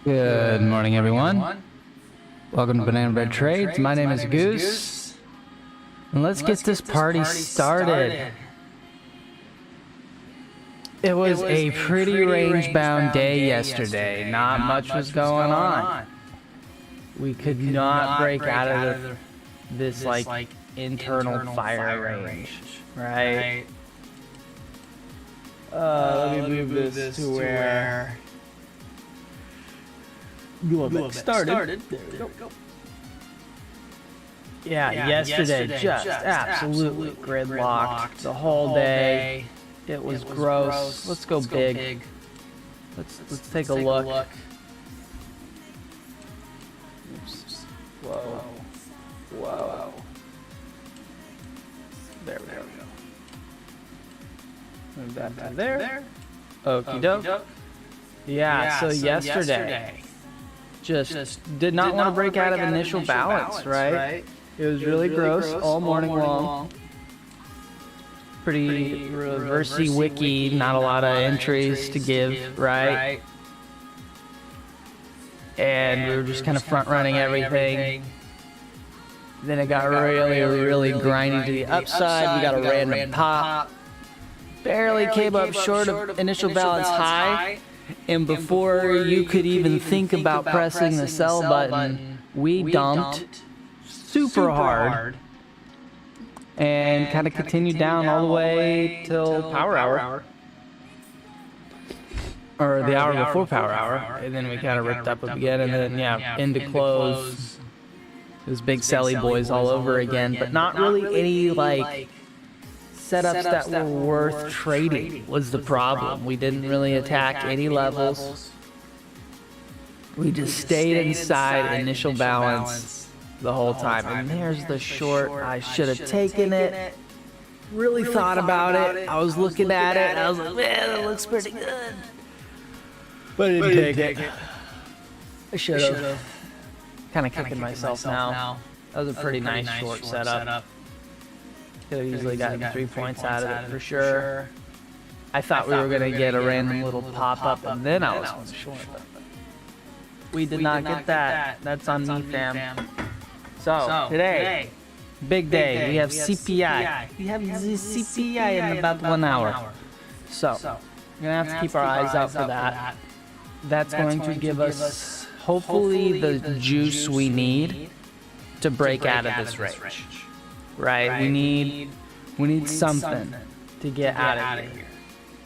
Good morning, everyone. Welcome to Banana Bread Trades. My name is Goose. And let's get this party started. It was a pretty range-bound day yesterday. Not much was going on. We could not break out of this like internal fire range, right? Let me move this to where you started. There we go. Yeah, yesterday just absolutely gridlocked the whole day. It was gross. Let's go big. Let's take a look. Oops. Whoa. There we go. Move that to there. Okie doke. Yeah, so yesterday just did not want to break out of initial balance, right? It was really gross all morning long. Pretty reversey wiki, not a lot of entries to give, right? And we were just kind of front running everything. Then it got really grinding to the upside. We got a random pop. Barely came up short of initial balance high. And before you could even think about pressing the sell button, we dumped super hard and kind of continued down all the way till power hour. Or the hour before power hour. And then we kind of ripped up again, and then, yeah, into close. Those big selly boys all over again, but not really any, like, setups that were worth trading was the problem. We didn't really attack any levels. We just stayed inside initial balance the whole time. And there's the short. I should have taken it. Really thought about it. I was looking at it. I was like, man, that looks pretty good. But I didn't take it. I should have. Kind of kicking myself now. That was a pretty nice short setup. Could have easily gotten 3 points out of it for sure. I thought we were going to get a random little pop-up, and then I was on the short. We did not get that. That's on me, fam. So, today, big day. We have CPI. We have the CPI in about 1 hour. So, we're going to have to keep our eyes out for that. That's going to give us, hopefully, the juice we need to break out of this range. Right? We need something to get out of here.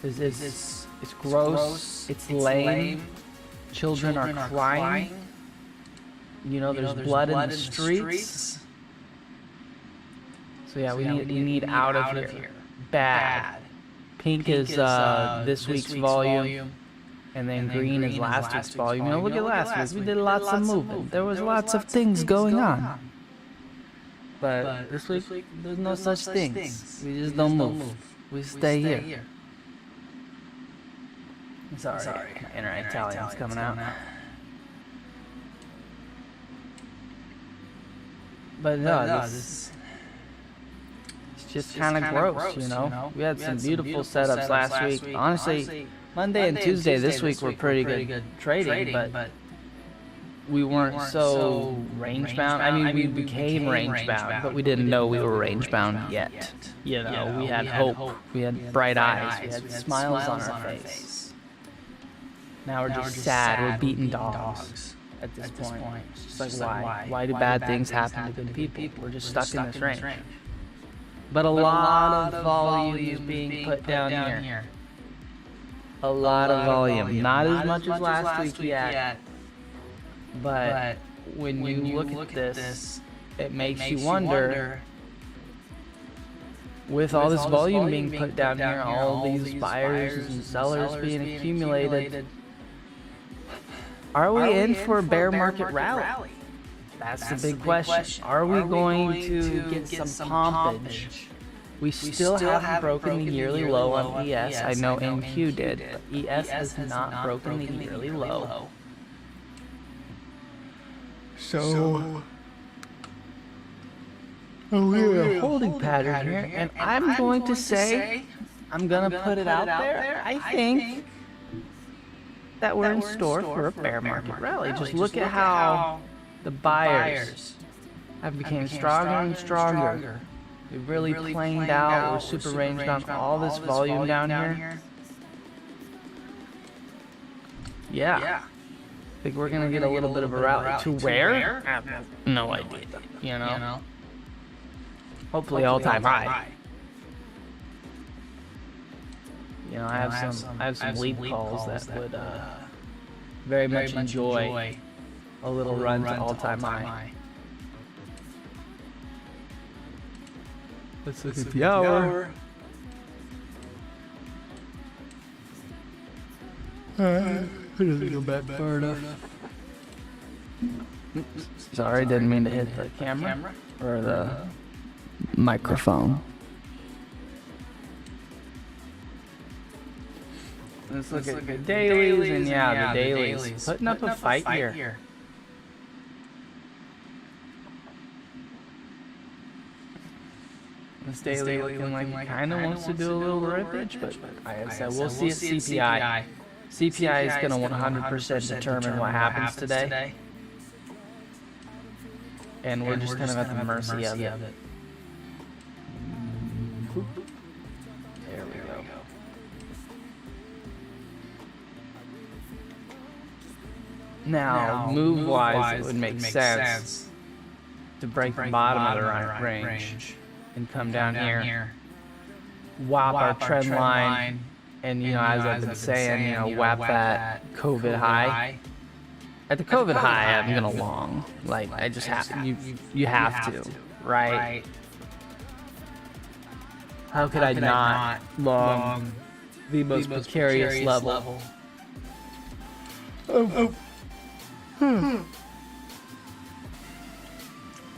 It's gross. It's lame. Children are crying. You know, there's blood in the streets. So yeah, we need out of here. Bad. Pink is this week's volume, and then green is last week's volume. You know, look at last week. We did lots of movement. There was lots of things going on. But this week, there's no such things. We just don't move. We stay here. Sorry, my inner Italian's coming out. But no, it's just kind of gross, you know? We had some beautiful setups last week. Honestly, Monday and Tuesday this week were pretty good trading, but we weren't so range-bound. I mean, we became range-bound, but we didn't know we were range-bound yet. You know, we had hope. We had bright eyes. We had smiles on our face. Now we're just sad. We're beaten dogs at this point. It's just like, why? Why do bad things happen to good people? We're just stuck in this range. But a lot of volume is being put down here. A lot of volume. Not as much as last week yet. But when you look at this, it makes you wonder, with all this volume being put down here, all these buyers and sellers being accumulated, are we in for a bear market rally? That's the big question. Are we going to get some pompage? We still haven't broken the yearly low on ES. I know NQ did, but ES has not broken the yearly low. So we're a holding pattern here, and I'm going to say, I'm going to put it out there, I think that were in store for a bear market rally. Just look at how the buyers have become stronger and stronger. They've really planed out. We're super ranged on all this volume down here. Yeah. I think we're gonna get a little bit of a rally. To where? I have no idea. You know? Hopefully all-time high. You know, I have some lead calls that would very much enjoy a little run to all-time high. Let's look at the hour. Alright, doesn't go back far enough. Sorry, didn't mean to hit the camera or the microphone. Let's look at the dailies, and yeah, the dailies putting up a fight here. This daily looking like he kind of wants to do a little rippage, but like I said, we'll see a CPI. CPI is going to 100% determine what happens today. And we're just kind of at the mercy of it. There we go. Now, move-wise, it would make sense to break the bottom of the range and come down here, whop our trend line, and you know, as I've been saying, you know, whap that COVID high. At the COVID high, I'm gonna long. Like, I just have you have to, right? How could I not long the most precarious level?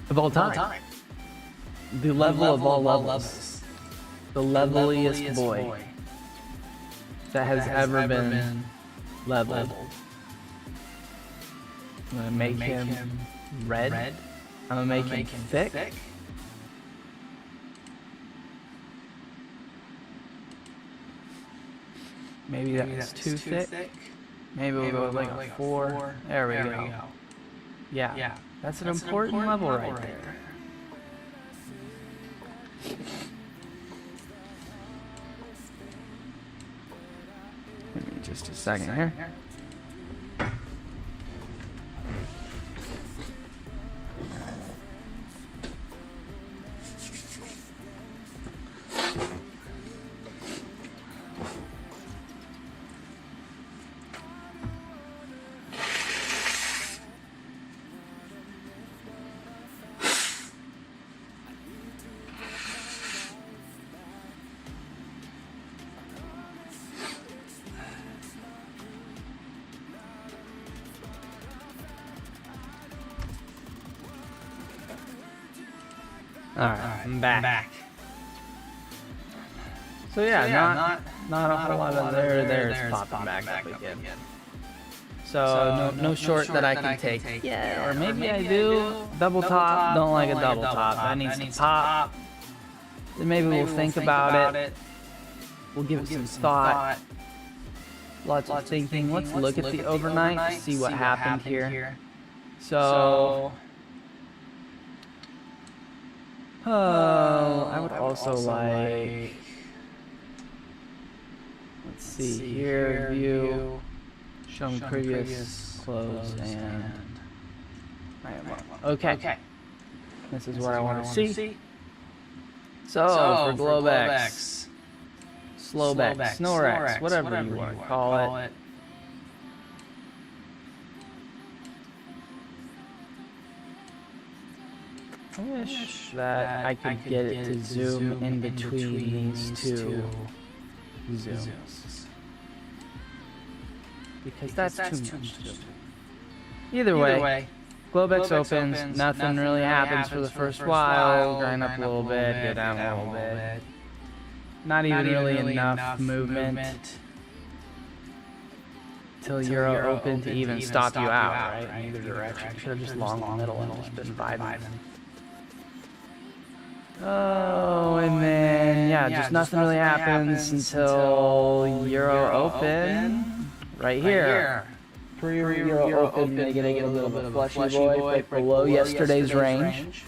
Of all time. The level of all levels. The leveliest boy that has ever been leveled. I'm gonna make him red. I'm gonna make him thick. Maybe that's too thick. Maybe we'll go with like a 4. There we go. Yeah, that's an important level right there. Give me just a second here. Alright, I'm back. So yeah, not a whole lot of there's popping back up again. So no short that I can take. Yeah, or maybe I do. Double top, don't like a double top. That needs to pop. Then maybe we'll think about it. We'll give it some thought. Lots of thinking. Let's look at the overnight, see what happened here. So I would also like, let's see here, view, show me previous close, and okay. This is what I want to see. So for Globex, Slowbex, Snorex, whatever you want to call it. I wish that I could get it to zoom in between these two zooms. Because that's too much to zoom. Either way, Globex opens, nothing really happens for the first while, grind up a little bit, go down a little bit. Not even really enough movement till Euro open to even stop you out, right? In either direction. You should have just long the middle and just been vibing. Oh, and then, yeah, just nothing really happens until Euro open. right here. Pre-reveal open, making a little bit of a fleshy boy, right below yesterday's range.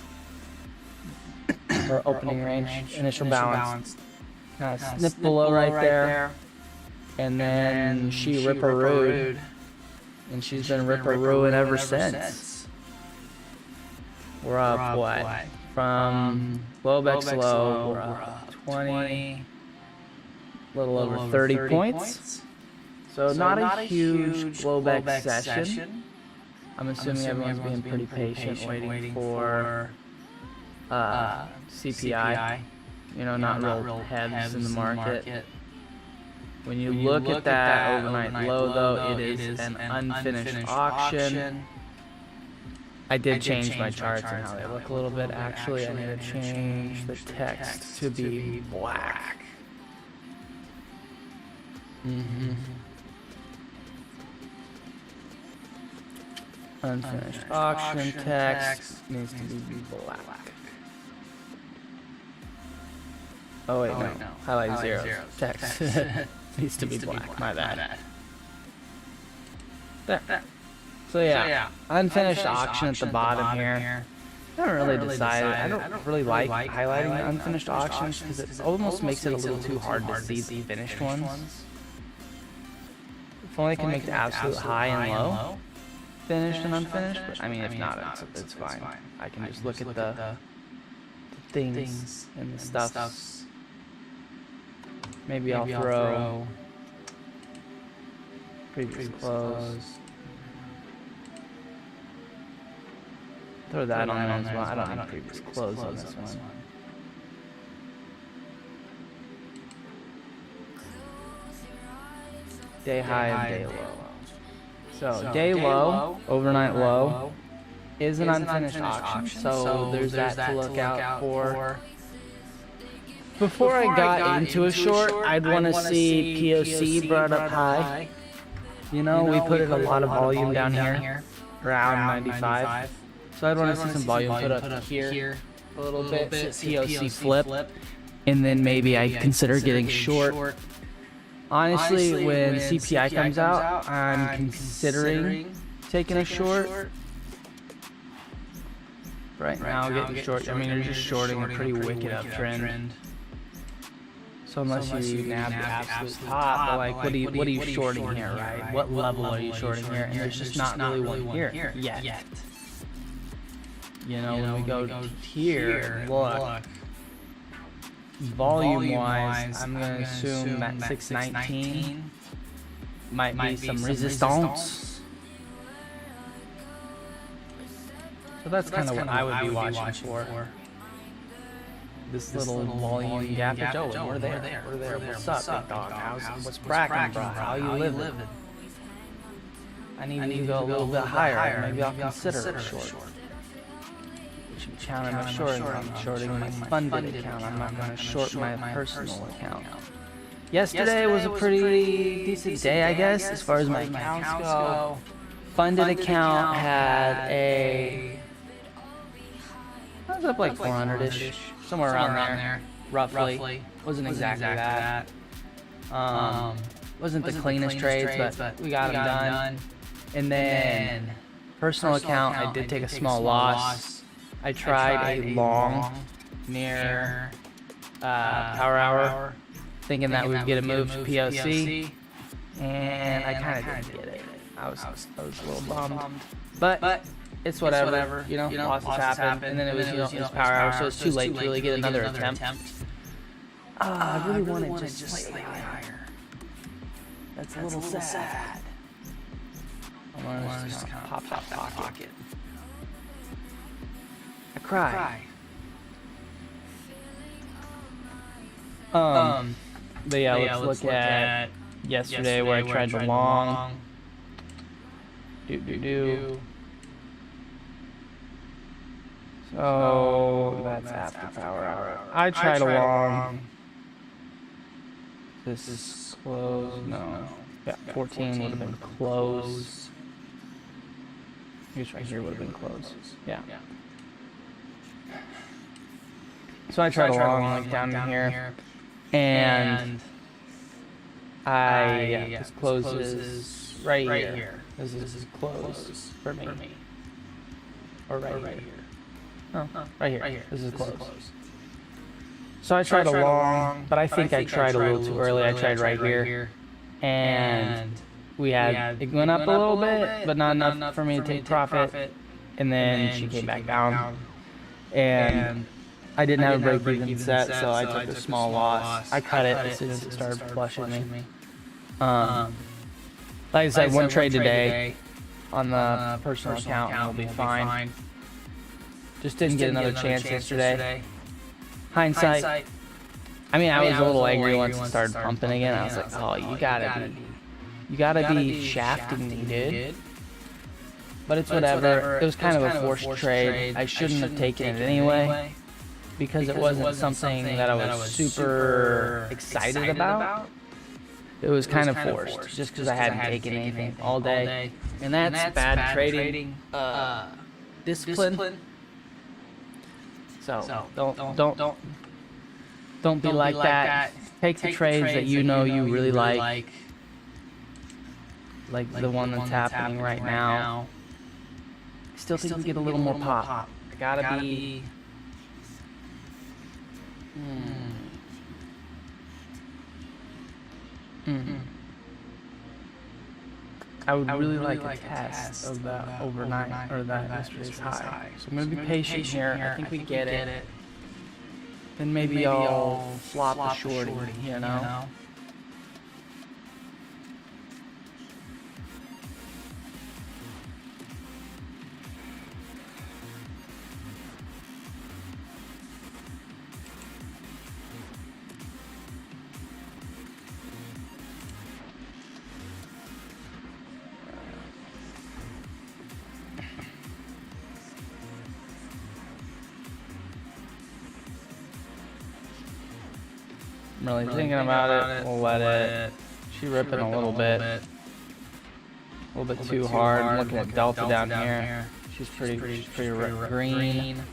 Or opening range, initial balance. Kind of snip below right there. And then she ripperooed. And she's been ripperooing ever since. We're up, what? From Globex low, we're up 20, a little over 30 points. So not a huge Globex session. I'm assuming everyone's being pretty patient, waiting for CPI. You know, not real heads in the market. When you look at that overnight low, though, it is an unfinished auction. I did change my charts and how they look a little bit. Actually, I need to change the text to be black. Unfinished auction text needs to be black. Oh wait, no. Highlight zeros. Text needs to be black. My bad. There. So yeah, unfinished auction at the bottom here. I haven't really decided. I don't really like highlighting the unfinished auctions because it almost makes it a little too hard to see the finished ones. If only I can make the absolute high and low, finished and unfinished. But I mean, if not, it's fine. I can just look at the things and the stuff. Maybe I'll throw previous close. Throw that on there as well. I don't need previous close on this one. Day high and day low. So day low, overnight low, is an unfinished auction. So there's that to look out for. Before I got into a short, I'd want to see POC brought up high. You know, we put in a lot of volume down here, around 95. So I'd want to see some volume put up here a little bit, POC flip, and then maybe I'd consider getting short. Honestly, when CPI comes out, I'm considering taking a short. Right now, getting short, I mean, you're just shorting a pretty wicked uptrend. So unless you nab the absolute top, like what are you shorting here, right? What level are you shorting here? And there's just not really one here yet. You know, when we go here, look, volume-wise, I'm going to assume that 619 might be some resistance. So that's kind of what I would be watching for. This little volume gappage. Oh, we're there. What's up, big dog? What's cracking, bro? How you living? I need you to go a little bit higher. Maybe I'll consider a short. Which account am I shorting? I'm shorting my funded account. I'm not going to short my personal account. Yesterday was a pretty decent day, I guess, as far as my accounts go. Funded account had a... I was up like 400-ish. Somewhere around there, roughly. Wasn't exactly that. Wasn't the cleanest trades, but we got them done. And then personal account, I did take a small loss. I tried a long near power hour, thinking that we'd get a move to POC, and I kind of didn't get it. I was a little bummed, but it's whatever, you know, losses happen, and then it was, it was power hour, so it's too late to really get another attempt. I really wanted just slightly higher. That's a little sad. I want to just kind of pop that pocket. I cry. But yeah, let's look at yesterday where I tried the long. So that's after power hour. I tried a long. This is closed. No. Yeah, 14 would have been closed. I guess right here would have been closed. Yeah. So I tried a long, like down in here, and This closes right here. This is close for me. Or right here. Oh, right here. This is close. So I tried along, but I think I tried a little too early. I tried right here. And it went up a little bit, but not enough for me to take profit. And then she came back down. And I didn't have a break-even set, so I took a small loss. I cut it as soon as it started flushing me. Like I said, one trade today on the personal account and we'll be fine. Just didn't get another chance yesterday. Hindsight. I mean, I was a little angry once it started pumping again. I was like, oh, you gotta be shafting me, dude. But it's whatever. It was kind of a forced trade. I shouldn't have taken it anyway, because it wasn't something that I was super excited about. It was kind of forced, just because I hadn't taken anything all day. And that's bad trading discipline. So don't be like that. Take the trades that you know you really like the one that's happening right now. Still think we get a little more pop. I gotta be. I would really like a test of that overnight or that yesterday's high. So I'm gonna be patient here. I think we get it. Then maybe I'll flop the shorty, you know? I'm really thinking about it. We'll let it. She's ripping a little bit too hard. I'm looking at Delta down here. She's pretty green.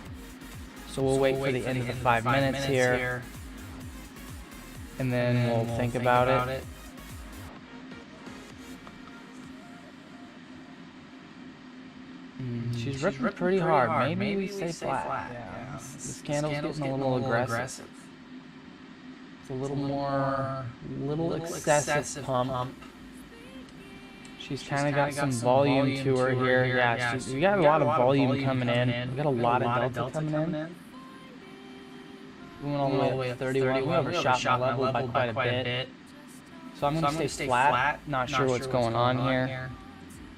So we'll wait for the end of the 5 minutes here, and then we'll think about it. She's ripping pretty hard. Maybe we stay flat. Yeah. This candle's getting a little aggressive. It's a little excessive pump. She's kind of got some volume to her here. Yeah, we got a lot of volume coming in. We got a lot of delta coming in. We went all the way up 31. We overshot my level by quite a bit. So I'm going to stay flat. Not sure what's going on here.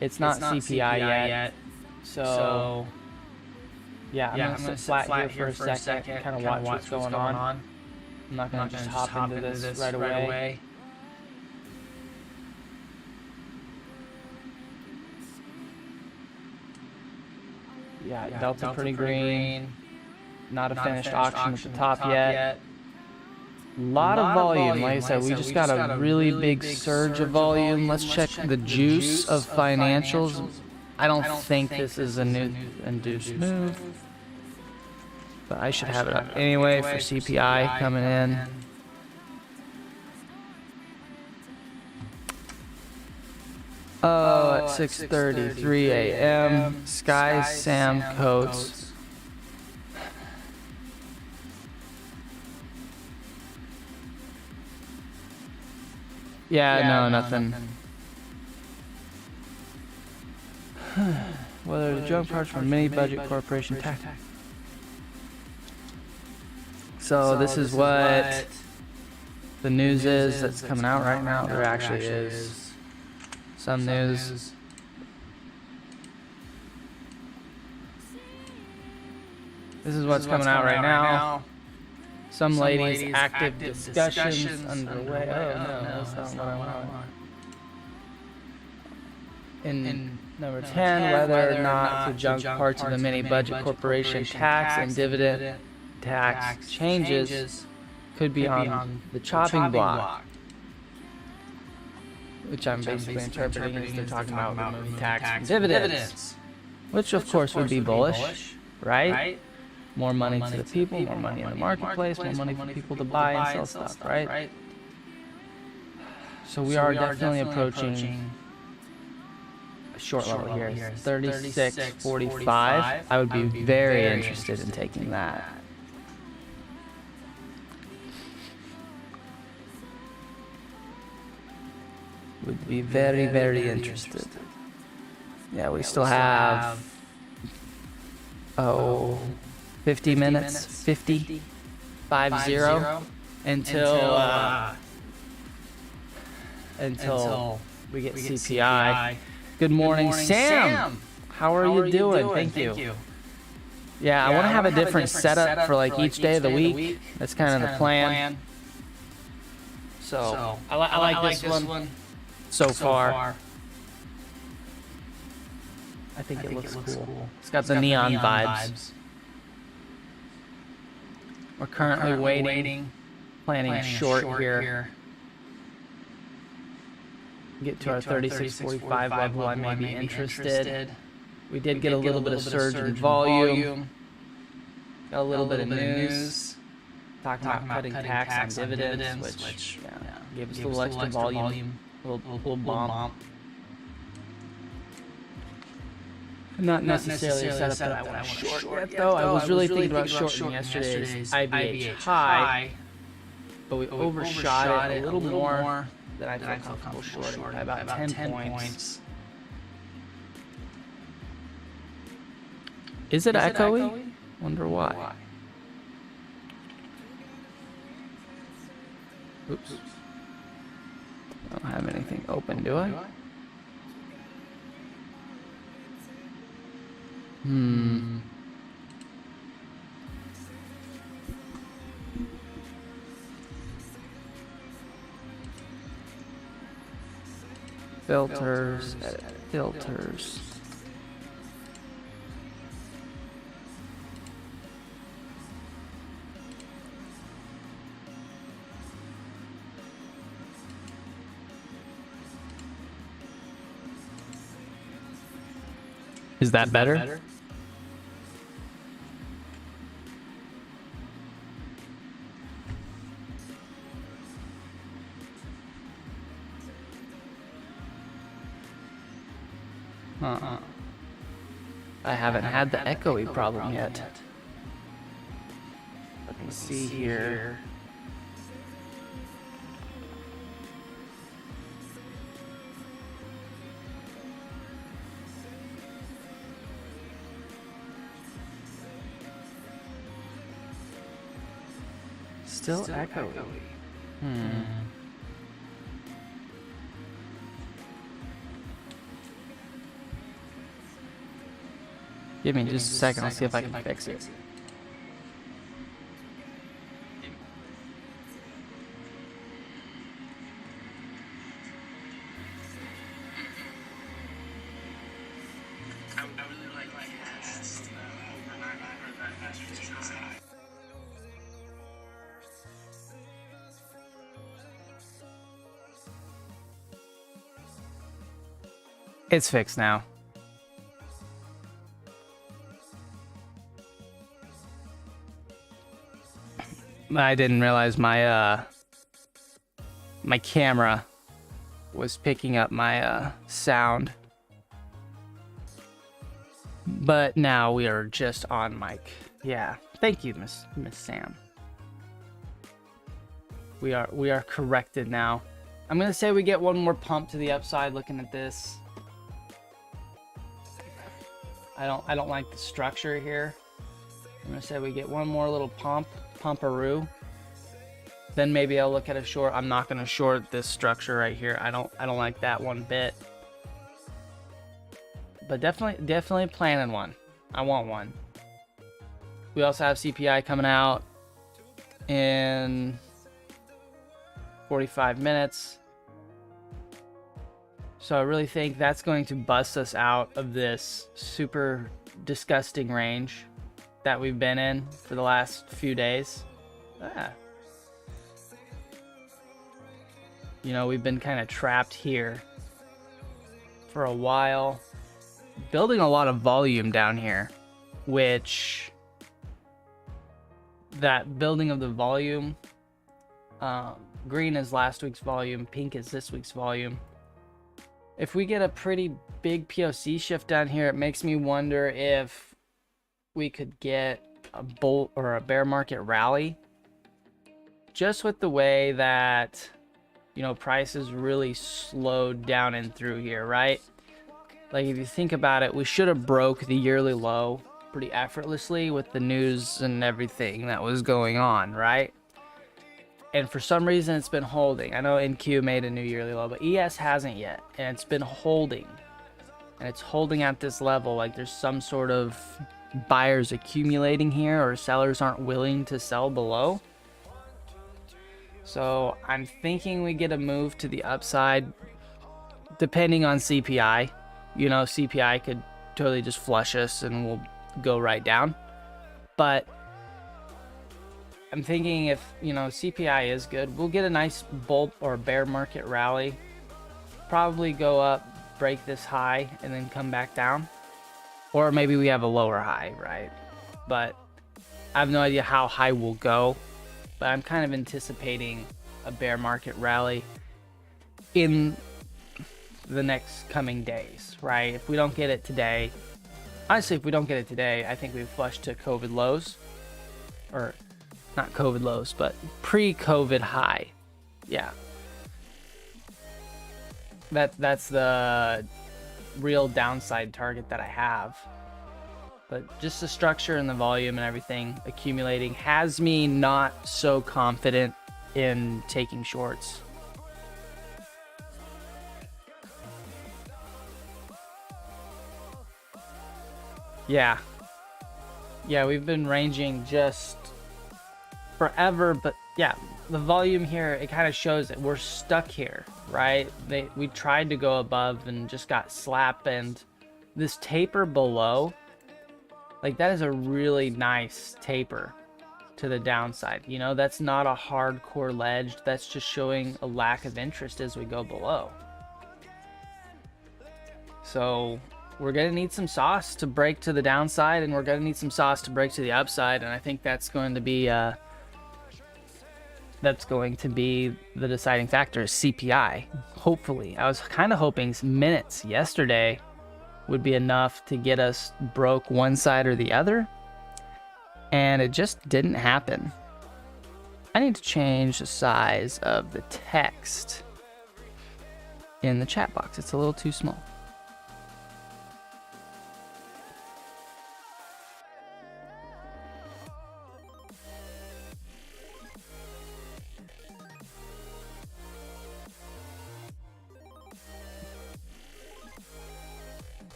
It's not CPI yet. So yeah, I'm going to sit flat here for a second and kind of watch what's going on. I'm not going to just hop into this right away. Yeah, Delta pretty green. Not a finished auction at the top yet. A lot of volume. Like I said, we just got a really big surge of volume. Let's check the juice of financials. I don't think this is a new induced move, but I should have it up anyway for CPI coming in. Oh, at 6:33 a.m. Sky Sam Coates. Yeah, no, nothing. Whether the junk parts from mini budget corporation tax. So this is what the news is that's coming out right now. There actually is some news. This is what's coming out right now. Some ladies' active discussions underway. Oh no, that's not what I want. In number 10, whether or not the junk parts of the mini budget corporation tax and dividend tax changes could be on the chopping block, which I'm basically interpreting as they're talking about removing tax and dividends, which of course would be bullish, right? More money to the people, more money in the marketplace, more money for people to buy and sell stuff, right? So we are definitely approaching a short level here. 36.45. I would be very interested in taking that. Would be very, very interested. Yeah, we still have 50 minutes, 50 until we get CPI. Good morning, Sam. How are you doing? Thank you. Yeah, I want to have a different setup for like each day of the week. That's kind of the plan. So I like this one so far. I think it looks cool. It's got the neon vibes. We're currently waiting, planning a short here. Get to our 36.45 level, I may be interested. We did get a little bit of surge in volume. Got a little bit of news. Talking about cutting tax on dividends, which gave us a little extra volume, a little bump. Not necessarily a setup that I want to short yet, though. I was really thinking about shorting yesterday's IBH high, but we overshot it a little more than I felt comfortable shorting by about 10 points. Is it echoey? Wonder why. Oops. I don't have anything open, do I? Filters, edit filters. Is that better? I haven't had the echoey problem yet. Let me see here. Still echoey. Give me just a second, I'll see if I can fix it. It's fixed now. I didn't realize my my camera was picking up my sound. But now we are just on mic. Yeah. Thank you, Miss Sam. We are corrected now. I'm gonna say we get one more pump to the upside looking at this. I don't like the structure here. I'm gonna say we get one more little pumperoo. Then maybe I'll look at a short. I'm not gonna short this structure right here. I don't like that one bit. But definitely planning one. I want one. We also have CPI coming out in 45 minutes. So I really think that's going to bust us out of this super disgusting range that we've been in for the last few days. You know, we've been kind of trapped here for a while, building a lot of volume down here, which that building of the volume green is last week's volume, pink is this week's volume. If we get a pretty big POC shift down here, it makes me wonder if we could get a bull or a bear market rally. Just with the way that, you know, prices really slowed down and through here, right? Like if you think about it, we should have broke the yearly low pretty effortlessly with the news and everything that was going on, right? And for some reason it's been holding. I know NQ made a new yearly low, but ES hasn't yet, and it's been holding. And it's holding at this level like there's some sort of buyers accumulating here, or sellers aren't willing to sell below. So I'm thinking we get a move to the upside depending on CPI. You know, CPI could totally just flush us and we'll go right down. But I'm thinking if, you know, CPI is good, we'll get a nice bull or bear market rally. Probably go up, break this high, and then come back down. Or maybe we have a lower high, right? But I have no idea how high we'll go. But I'm kind of anticipating a bear market rally in the next coming days, right? If we don't get it today, honestly, if we don't get it today, I think we've flushed to COVID lows. Or not COVID lows, but pre-COVID high. Yeah. That's the real downside target that I have. But just the structure and the volume and everything accumulating has me not so confident in taking shorts. Yeah, we've been ranging just forever, but yeah, the volume here, it kind of shows that we're stuck here, right? We tried to go above and just got slapped, and this taper below, like that is a really nice taper to the downside. You know, that's not a hardcore ledge. That's just showing a lack of interest as we go below. So we're going to need some sauce to break to the downside, and we're going to need some sauce to break to the upside. And I think that's going to be the deciding factor is CPI. Hopefully. I was kind of hoping minutes yesterday would be enough to get us broke one side or the other, and it just didn't happen. I need to change the size of the text in the chat box. It's a little too small.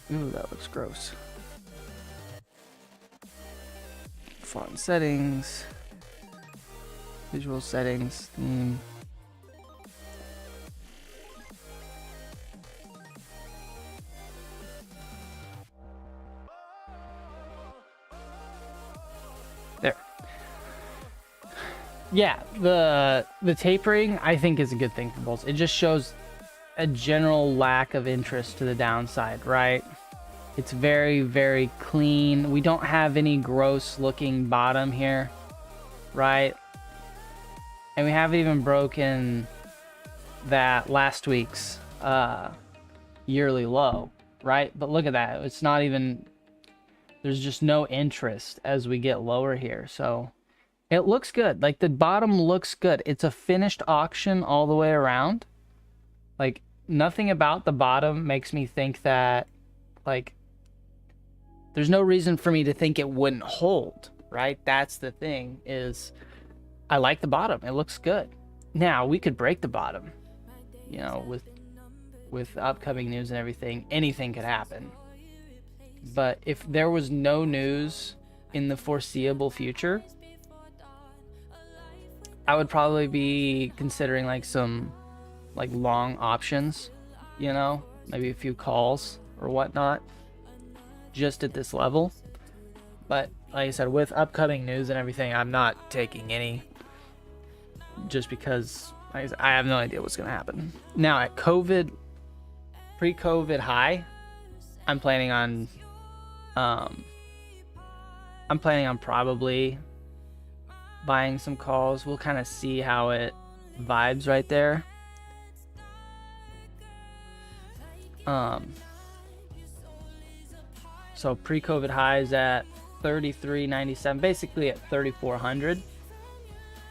Ooh, that looks gross. Font settings, visual settings, theme. There. Yeah, the tapering I think is a good thing for bulls. It just shows a general lack of interest to the downside, right? It's very, very clean. We don't have any gross looking bottom here, right? And we haven't even broken that last week's yearly low, right? But look at that. It's not even, there's just no interest as we get lower here. So it looks good. Like the bottom looks good. It's a finished auction all the way around. Like nothing about the bottom makes me think that, like, there's no reason for me to think it wouldn't hold, right? That's the thing, is I like the bottom. It looks good. Now, we could break the bottom. You know, with upcoming news and everything, anything could happen. But if there was no news in the foreseeable future, I would probably be considering like some like long options, you know, maybe a few calls or whatnot, just at this level. But like I said, with upcoming news and everything, I'm not taking any, just because like I said, I have no idea what's going to happen. Now at pre-COVID high, I'm planning on probably buying some calls. We'll kind of see how it vibes right there. So pre-COVID highs at 33.97, basically at 3,400.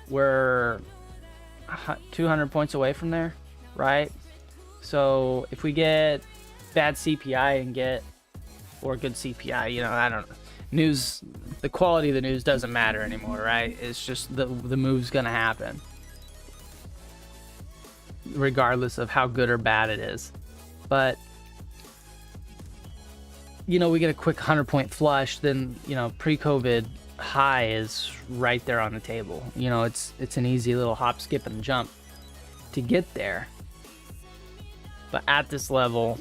We're 200 points away from there, right? So if we get bad CPI and get, or good CPI, you know, I don't know. News, the quality of the news doesn't matter anymore, right? It's just the move's gonna happen, regardless of how good or bad it is. But you know, we get a quick 100-point flush, then, you know, pre-COVID high is right there on the table. You know, it's an easy little hop, skip, and jump to get there. But at this level,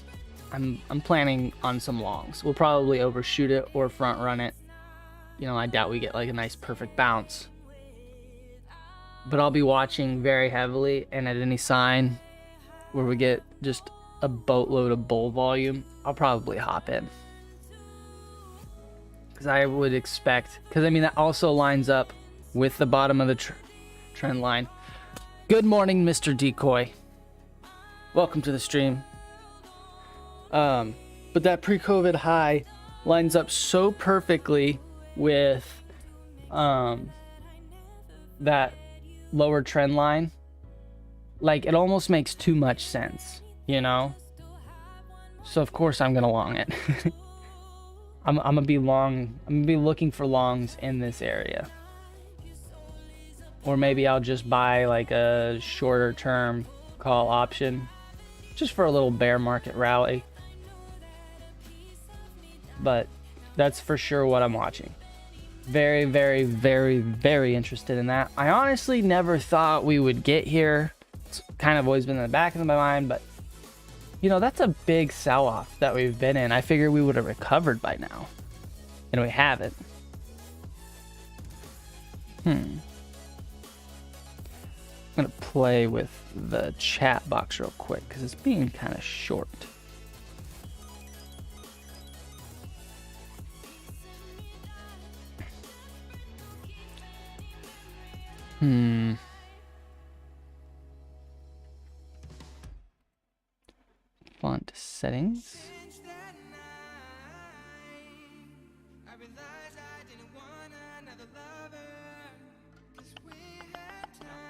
I'm planning on some longs. We'll probably overshoot it or front run it. You know, I doubt we get like a nice perfect bounce. But I'll be watching very heavily, and at any sign where we get just a boatload of bull volume, I'll probably hop in. Because I would expect, because I mean, that also lines up with the bottom of the trend line. Good morning, Mr. Decoy. Welcome to the stream. But that pre-COVID high lines up so perfectly with that lower trend line. Like, it almost makes too much sense, you know? So of course I'm gonna long it. I'm gonna be looking for longs in this area. Or maybe I'll just buy like a shorter term call option just for a little bear market rally. But that's for sure what I'm watching. Very, very, very, very interested in that. I honestly never thought we would get here. It's kind of always been in the back of my mind, but you know, that's a big sell-off that we've been in. I figured we would have recovered by now, and we haven't. I'm gonna play with the chat box real quick because it's being kind of short. Font settings.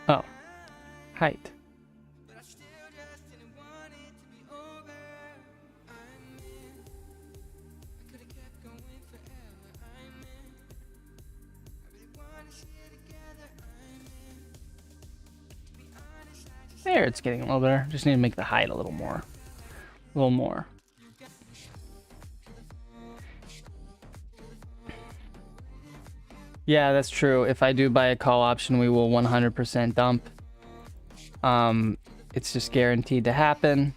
Oh, height. There, it's getting a little better. Just need to make the height a little more. A little more. Yeah, that's true. If I do buy a call option, we will 100% dump. It's just guaranteed to happen.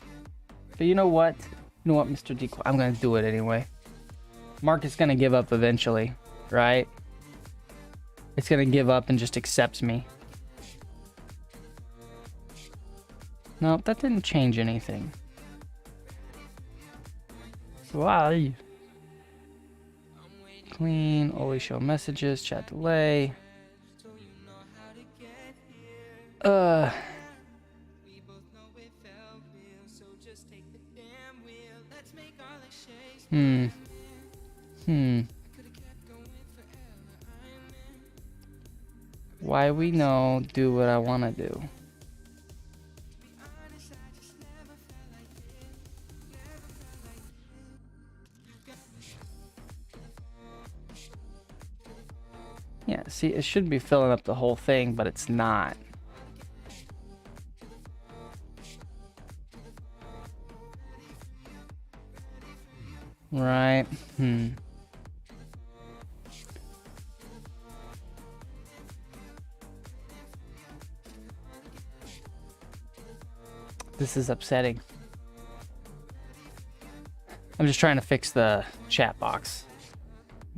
But you know what? You know what, Mr. Decoy? I'm gonna do it anyway. Market's gonna give up eventually, right? It's gonna give up and just accepts me. No, that didn't change anything. Why? Clean, always show messages, chat delay. Why we know, do what I want to do. Yeah, see, it should be filling up the whole thing, but it's not. Right. This is upsetting. I'm just trying to fix the chat box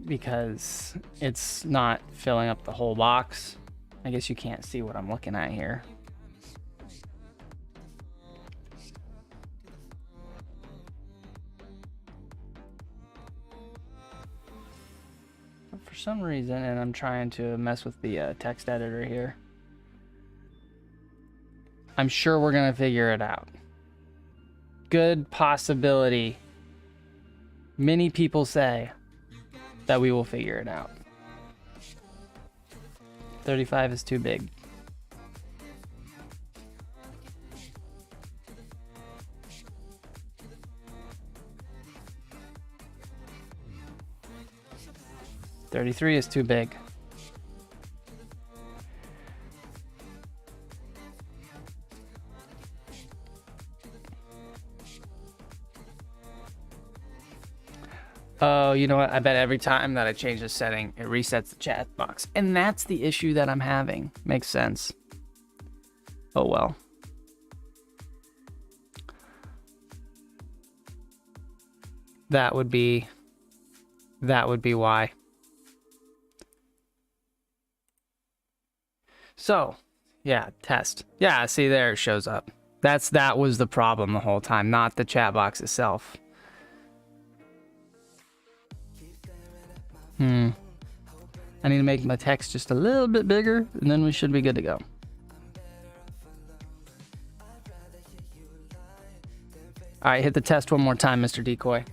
because it's not filling up the whole box. I guess you can't see what I'm looking at here. But for some reason, and I'm trying to mess with the text editor here. I'm sure we're gonna figure it out. Good possibility. Many people say that we will figure it out. 35 is too big. $33 is too big. Oh, you know what? I bet every time that I change the setting, it resets the chat box. And that's the issue that I'm having. Makes sense. Oh, well. That would be why. So, yeah, test. Yeah, see there it shows up. That was the problem the whole time, not the chat box itself. I need to make my text just a little bit bigger, and then we should be good to go. All right, hit the test one more time, Mr. Decoy.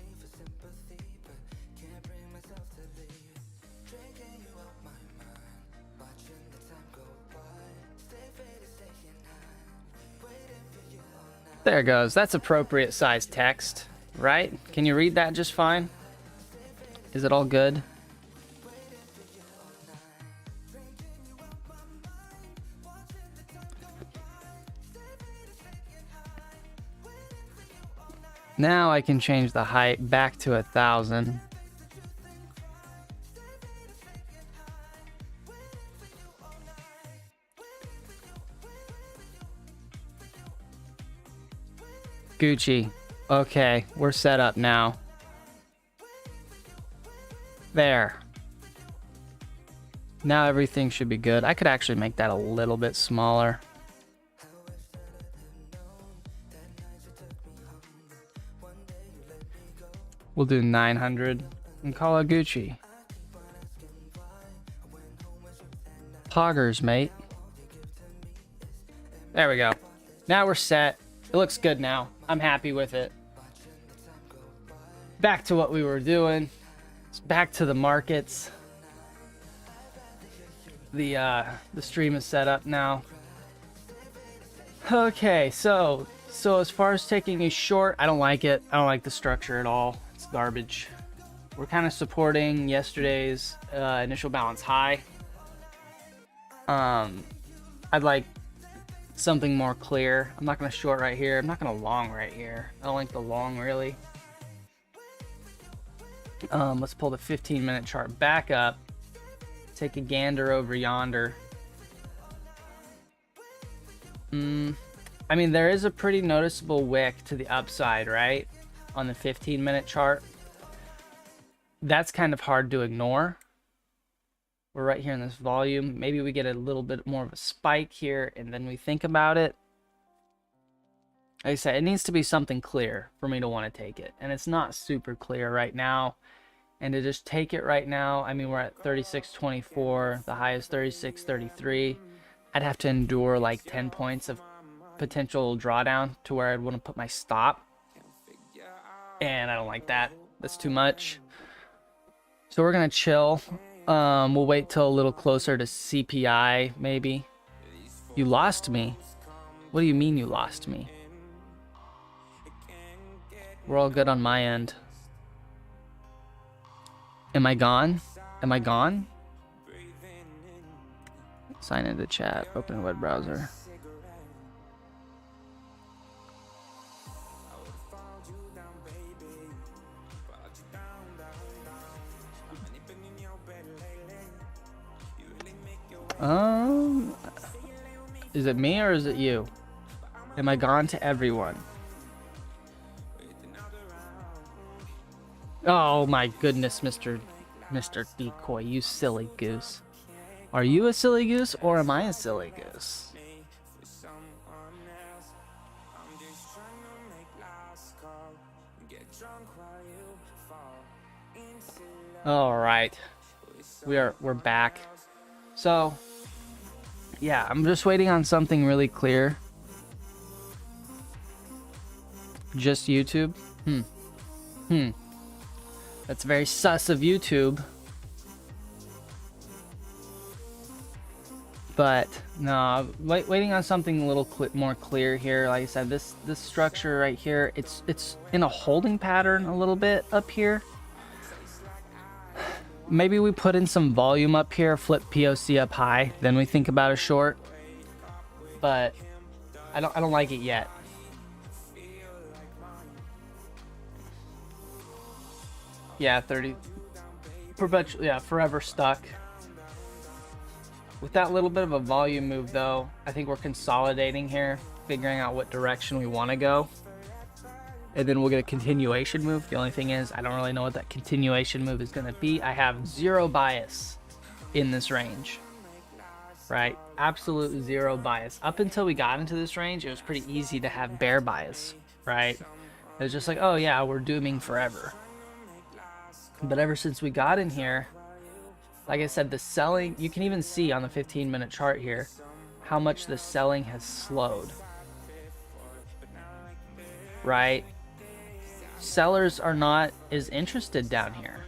There it goes. That's appropriate size text, right? Can you read that just fine? Is it all good? Now I can change the height back to 1,000. Gucci. Okay, we're set up now. There. Now everything should be good. I could actually make that a little bit smaller. We'll do 900 and call it Gucci. Poggers, mate. There we go. Now we're set. It looks good now. I'm happy with it. Back to what we were doing. It's back to the markets. The stream is set up now. Okay, so as far as taking a short, I don't like it. I don't like the structure at all. It's garbage. We're kind of supporting yesterday's initial balance high. I'd like something more clear. I'm not going to short right here. I'm not going to long right here. I don't like the long really. Let's pull the 15-minute chart back up. Take a gander over yonder. I mean, there is a pretty noticeable wick to the upside, right? On the 15-minute chart. That's kind of hard to ignore. We're right here in this volume. Maybe we get a little bit more of a spike here and then we think about it. Like I said, it needs to be something clear for me to want to take it. And it's not super clear right now. And to just take it right now, I mean, we're at 36.24. The high is 36.33. I'd have to endure like 10 points of potential drawdown to where I'd want to put my stop. And I don't like that. That's too much. So we're going to chill. We'll wait till a little closer to CPI, maybe. You lost me? What do you mean you lost me? We're all good on my end. Am I gone? Am I gone? Sign into chat. Open web browser. Is it me or is it you? Am I gone to everyone? Oh my goodness, Mr. Decoy, you silly goose. Are you a silly goose or am I a silly goose? All right. We're back. So, yeah, I'm just waiting on something really clear Just YouTube? That's very sus of YouTube. But no, waiting on something a little more clear here. Like I said, this structure right here, it's in a holding pattern a little bit up here. Maybe we put in some volume up here, flip POC up high, then we think about a short. But I don't like it yet. Yeah, 30 perpetual, yeah, forever stuck. With that little bit of a volume move though, I think we're consolidating here, figuring out what direction we want to go. And then we'll get a continuation move. The only thing is, I don't really know what that continuation move is going to be. I have zero bias in this range, right? Absolute zero bias. Up until we got into this range, it was pretty easy to have bear bias, right? It was just like, oh yeah, we're dooming forever. But ever since we got in here, like I said, the selling, you can even see on the 15-minute chart here how much the selling has slowed, right? Sellers are not as interested down here.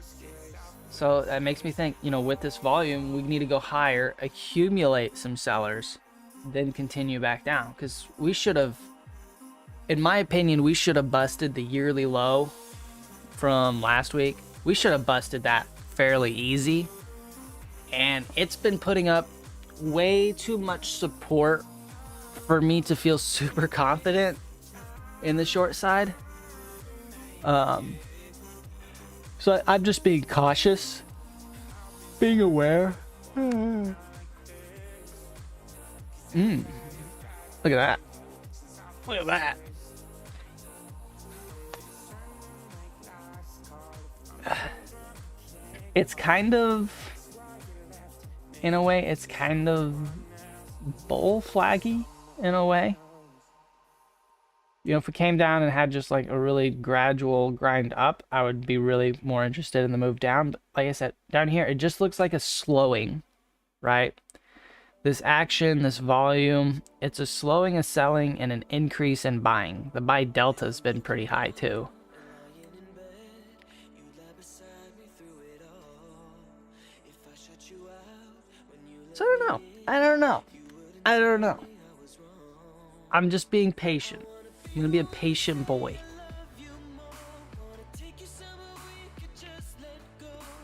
So that makes me think, you know, with this volume, we need to go higher, accumulate some sellers, then continue back down. Because we should have, in my opinion, we should have busted the yearly low from last week. We should have busted that fairly easy. And it's been putting up way too much support for me to feel super confident in the short side. So I'm just being cautious, being aware. Look at that. Look at that. It's kind of, in a way, it's kind of bull flaggy in a way. You know, if we came down and had just like a really gradual grind up, I would be really more interested in the move down. But like I said, down here, it just looks like a slowing, right? This action, this volume, it's a slowing, a selling, and an increase in buying. The buy delta has been pretty high too. So I don't know. I'm just being patient. I'm gonna be a patient boy.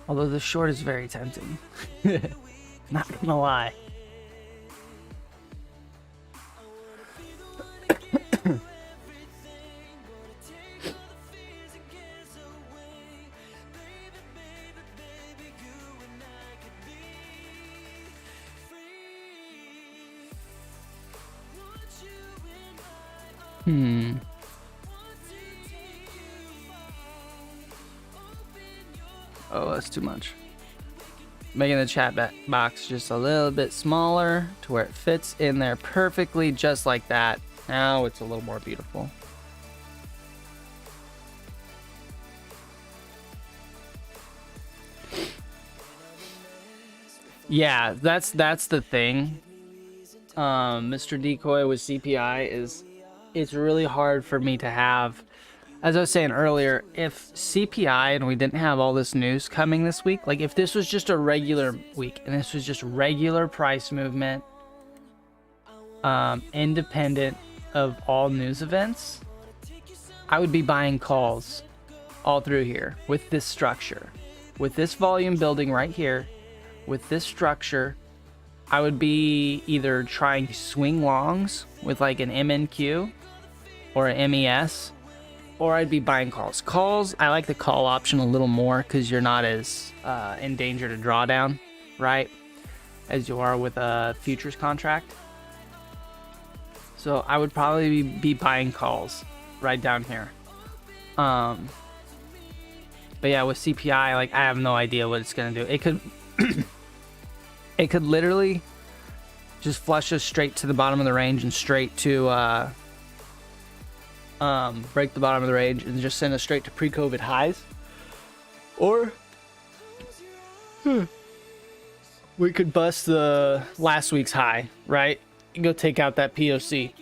Although the short is very tempting. Not gonna lie. Oh, that's too much. Making the chat box just a little bit smaller to where it fits in there perfectly, just like that. Now it's a little more beautiful. Yeah, that's the thing. Mr. Decoy with CPI is, it's really hard for me to have, as I was saying earlier, if CPI and we didn't have all this news coming this week, like if this was just a regular week and this was just regular price movement, independent of all news events, I would be buying calls all through here with this structure, with this volume building right here, with this structure. I would be either trying swing longs with like an MNQ or an MES, or I'd be buying calls. Calls, I like the call option a little more because you're not as in danger to draw down, right, as you are with a futures contract. So I would probably be buying calls right down here. But yeah, with CPI, like I have no idea what it's gonna do. It could it could literally just flush us straight to the bottom of the range and straight to break the bottom of the range and just send us straight to pre-COVID highs. Or we could bust the last week's high, right? And go take out that POC.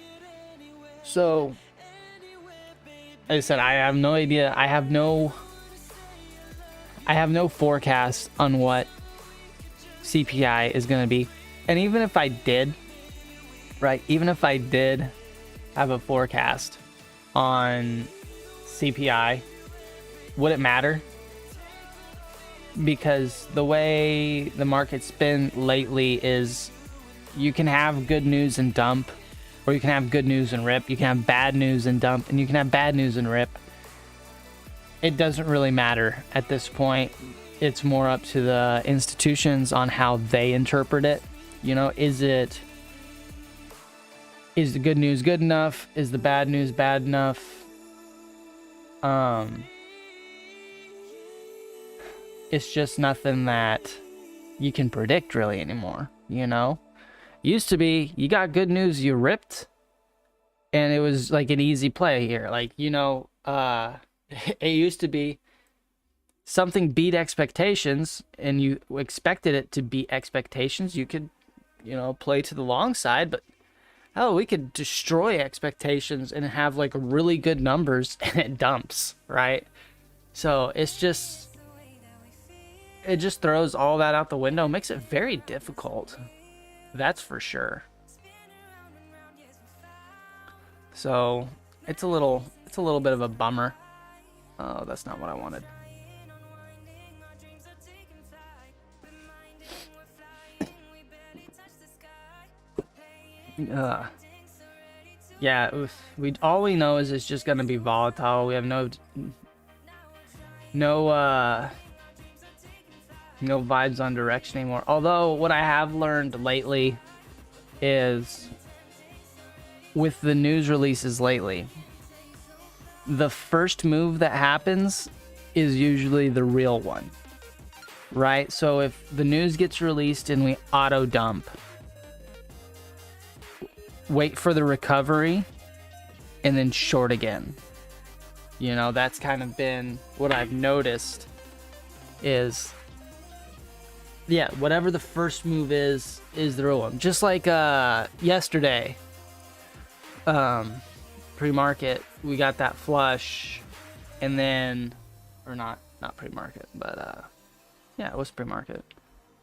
So I said I have no idea. I have no forecast on what CPI is going to be. And even if I did, right, even if I did have a forecast on CPI, would it matter? Because the way the market's been lately is you can have good news and dump, or you can have good news and rip. You can have bad news and dump, and you can have bad news and rip. It doesn't really matter at this point. It's more up to the institutions on how they interpret it. You know, is the good news good enough? Is the bad news bad enough? It's just nothing that you can predict really anymore, you know? Used to be, you got good news, you ripped, and it was like an easy play here. Like, you know, it used to be something beat expectations, and you expected it to beat expectations. You could, you know, play to the long side, but hell, we could destroy expectations and have like really good numbers, and it dumps, right? So it's just, it just throws all that out the window, makes it very difficult. That's for sure. So it's a little bit of a bummer. Oh, that's not what I wanted. Yeah, all we know is it's just gonna be volatile. We have no vibes on direction anymore. Although what I have learned lately is with the news releases lately, the first move that happens is usually the real one, right? So if the news gets released and we auto dump, wait for the recovery and then short again. You know, that's kind of been what I've noticed is, yeah, whatever the first move is the real one. Just like yesterday, pre-market, we got that flush, and then, or not pre-market, but yeah, it was pre-market.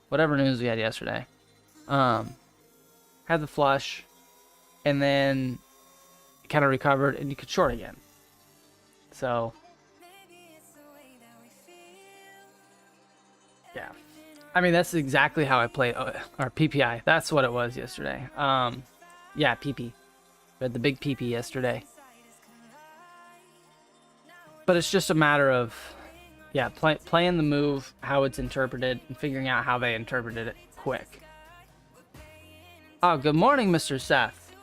Whatever news we had yesterday, had the flush, and then kind of recovered, and you could short again. So yeah, I mean, that's exactly how I play, or PPI. That's what it was yesterday. Yeah, PP. We had the big PP yesterday. But it's just a matter of, yeah, playing the move, how it's interpreted, and figuring out how they interpreted it quick. Oh, good morning, Mr. Seth.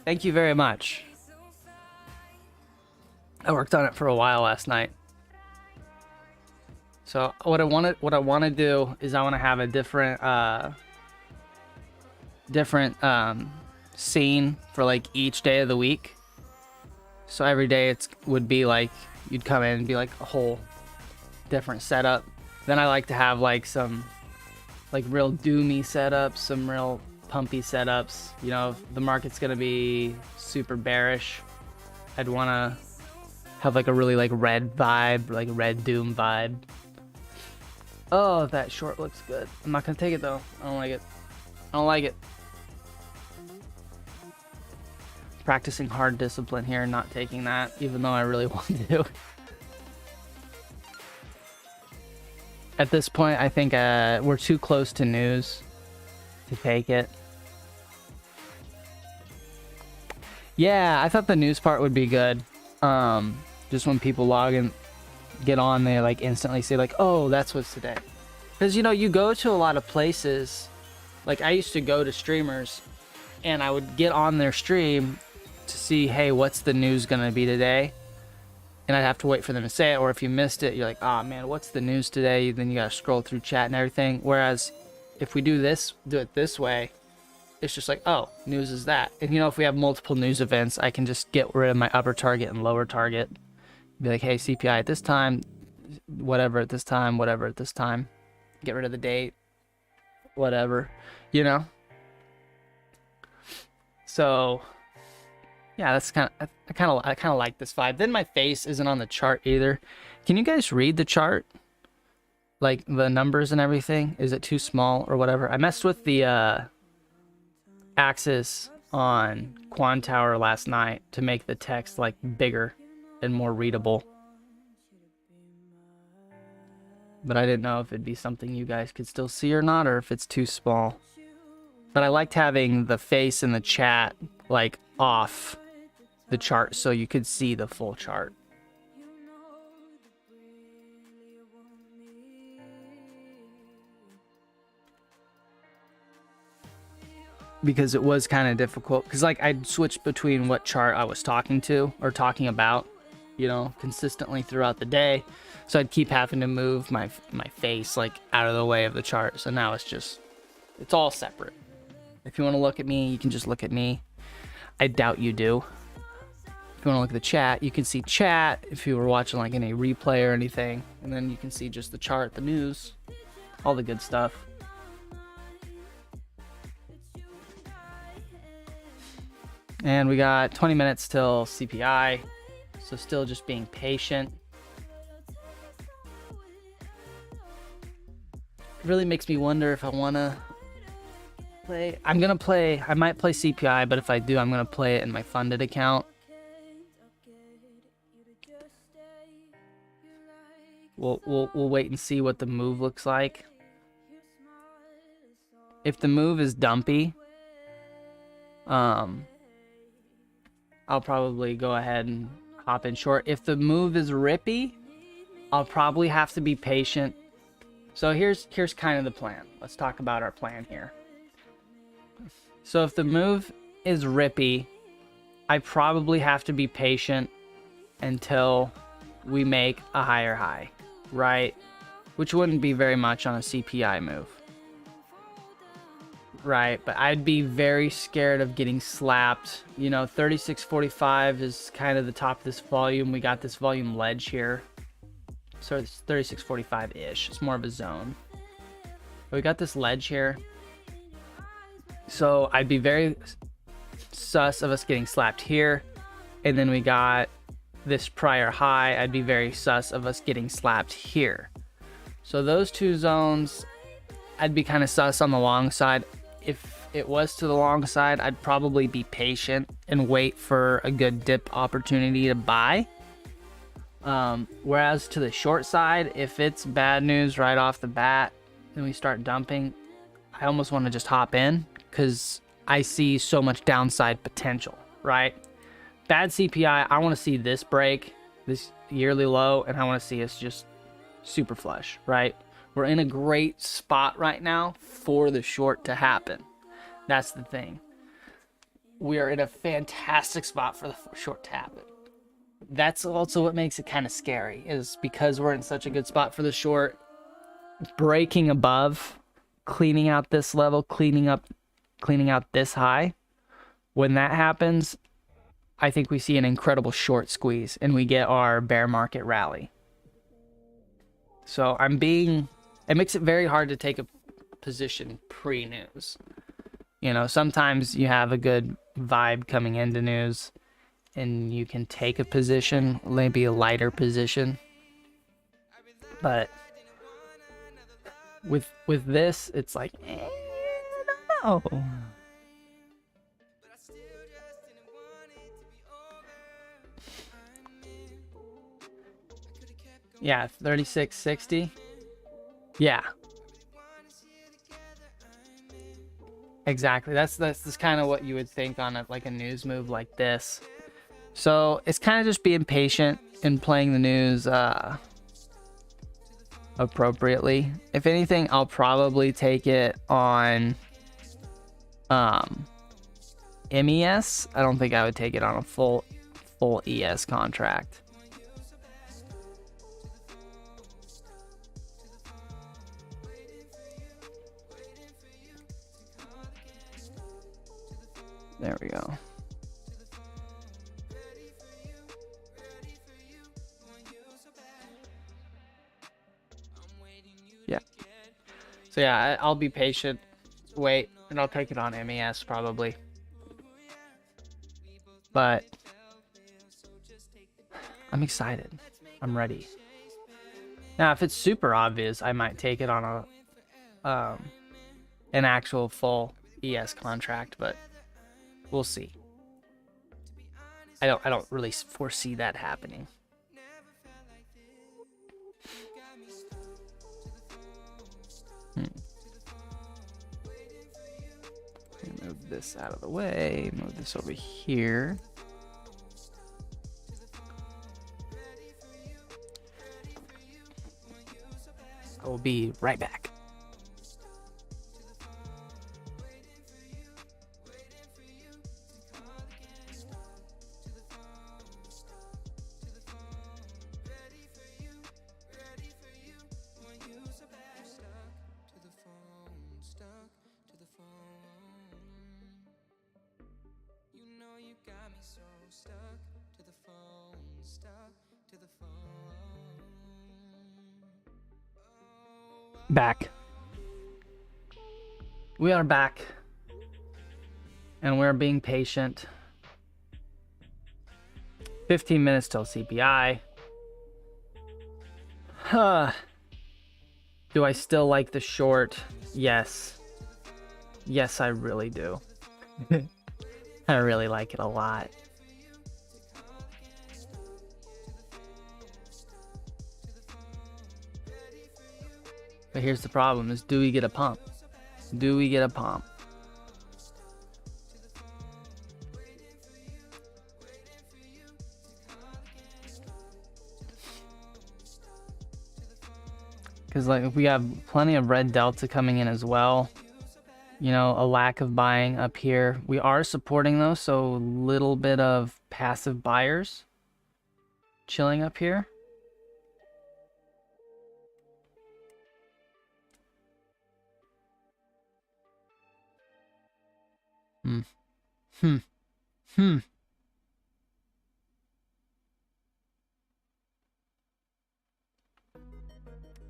Thank you very much. I worked on it for a while last night. So what I want to do is I want to have a different scene for like each day of the week. So every day would be like, you'd come in and be like a whole different setup. Then I like to have like some like real doomy setups, some real pumpy setups. You know, if the market's gonna be super bearish, I'd want to have like a really like red vibe, like red doom vibe. Oh, that short looks good. I'm not gonna take it though. I don't like it. I don't like it. Practicing hard discipline here, not taking that, even though I really want to. At this point, I think we're too close to news to take it. Yeah, I thought the news part would be good. Just when people log and get on, they like instantly say like, oh, that's what's today. Because, you know, you go to a lot of places. Like I used to go to streamers and I would get on their stream to see, hey, what's the news gonna be today? And I'd have to wait for them to say it, or if you missed it, you're like, oh man, what's the news today? Then you gotta scroll through chat and everything. Whereas if we do it this way, it's just like, oh, news is that. And you know, if we have multiple news events, I can just get rid of my upper target and lower target. Be like, hey, CPI at this time, whatever at this time, whatever at this time. Get rid of the date, whatever, you know? So Yeah, that's I kind of like this vibe. Then my face isn't on the chart either. Can you guys read the chart? Like the numbers and everything? Is it too small or whatever? I messed with the axis on Quantower last night to make the text like bigger and more readable. But I didn't know if it'd be something you guys could still see or not, or if it's too small. But I liked having the face in the chat like off the chart so you could see the full chart. Because it was kind of difficult, because like I'd switch between what chart I was talking to or talking about, you know, consistently throughout the day. So I'd keep having to move my face like out of the way of the chart. So now it's all separate. If you want to look at me, you can just look at me. I doubt you do. If you want to look at the chat, you can see chat if you were watching like any replay or anything. And then you can see just the chart, the news, all the good stuff. And we got 20 minutes till CPI. So still just being patient. It really makes me wonder if I want to play. I might play CPI, but if I do, I'm going to play it in my funded account. We'll wait and see what the move looks like. If the move is dumpy, I'll probably go ahead and hop in short. If the move is rippy, I'll probably have to be patient. So here's kind of the plan. Let's talk about our plan here. So if the move is rippy, I probably have to be patient until we make a higher high, right? Which wouldn't be very much on a CPI move. Right, but I'd be very scared of getting slapped. You know, 36.45 is kind of the top of this volume. We got this volume ledge here. So it's 36.45-ish. It's more of a zone. But we got this ledge here. So I'd be very sus of us getting slapped here. And then we got this prior high. I'd be very sus of us getting slapped here. So those two zones, I'd be kind of sus on the long side. If it was to the long side, I'd probably be patient and wait for a good dip opportunity to buy. Whereas to the short side, if it's bad news right off the bat and we start dumping, I almost want to just hop in because I see so much downside potential, right? Bad CPI, I want to see this break, this yearly low, and I want to see us just super flush, right? We're in a great spot right now for the short to happen. That's the thing. We are in a fantastic spot for the short to happen. That's also what makes it kind of scary, is because we're in such a good spot for the short, breaking above, cleaning out this level, cleaning out this high. When that happens, I think we see an incredible short squeeze and we get our bear market rally. So it makes it very hard to take a position pre-news. You know, sometimes you have a good vibe coming into news and you can take a position, maybe a lighter position. But with this, it's like, I don't know. Yeah, 36.60. Yeah. Exactly. That's kind of what you would think on a news move like this. So it's kind of just being patient and playing the news appropriately. If anything, I'll probably take it on MES. I don't think I would take it on a full ES contract. There we go. Yeah. So yeah, I'll be patient, wait, and I'll take it on MES probably. But I'm excited. I'm ready. Now, if it's super obvious, I might take it on a an actual full ES contract, but we'll see. I don't really foresee that happening. Move this out of the way. Move this over here. I will be right back. Back. We are back. And we're being patient. 15 minutes till CPI. Do I still like the short? Yes. Yes, I really do. I really like it a lot. But here's the problem is, do we get a pump? Do we get a pump? Because like if we have plenty of red delta coming in as well, you know, a lack of buying up here. We are supporting though, so a little bit of passive buyers chilling up here.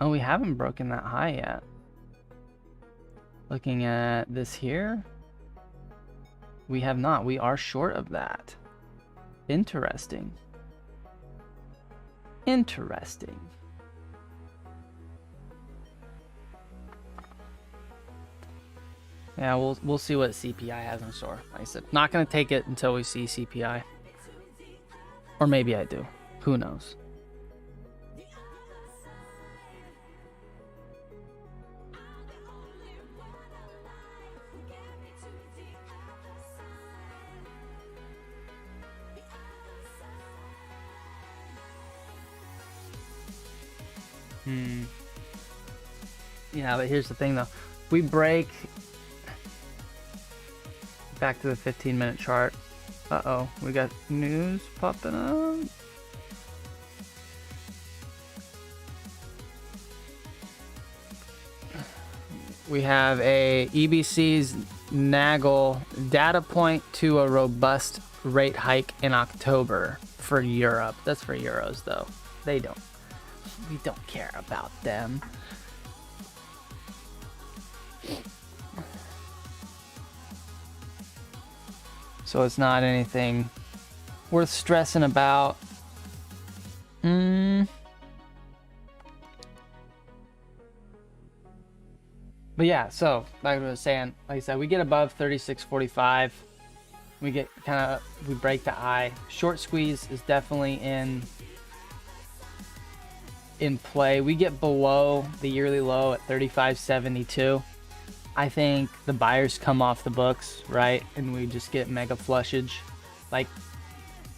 Oh, we haven't broken that high yet. Looking at this here, we have not. We are short of that. Interesting. Interesting. Yeah, we'll see what CPI has in store. Like I said, not gonna take it until we see CPI. Or maybe I do. Who knows? Yeah, but here's the thing though. We break back to the 15-minute chart. Uh-oh, we got news popping up. We have a EBC's Nagel data point to a robust rate hike in October for Europe. That's for euros though. We don't care about them. So it's not anything worth stressing about. But yeah, so like I was saying, like I said, we get above 36.45. We get we break the high. Short squeeze is definitely in play. We get below the yearly low at 35.72. I think the buyers come off the books, right? And we just get mega flushage. Like,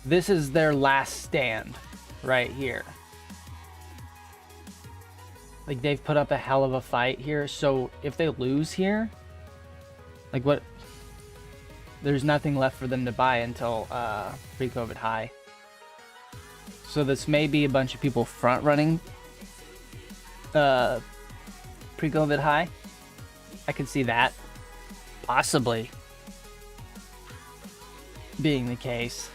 this is their last stand right here. Like, they've put up a hell of a fight here. So if they lose here, like what? There's nothing left for them to buy until pre-COVID high. So this may be a bunch of people front running pre-COVID high. I can see that possibly being the case.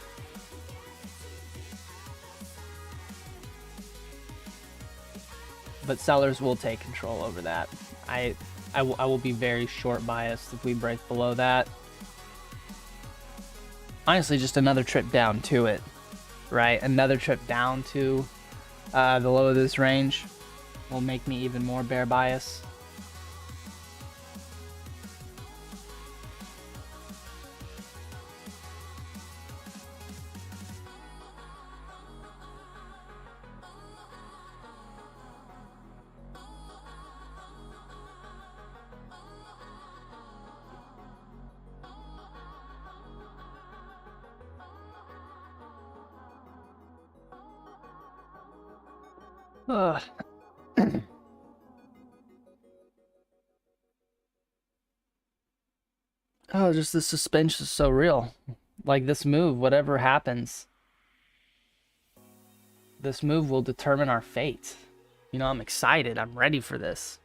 But sellers will take control over that. I will be very short biased if we break below that. Honestly, just another trip down to it right? Another trip down to the low of this range will make me even more bear bias. Ugh. Oh, just the suspense is so real. Like this move, whatever happens, this move will determine our fate. You know, I'm excited. I'm ready for this.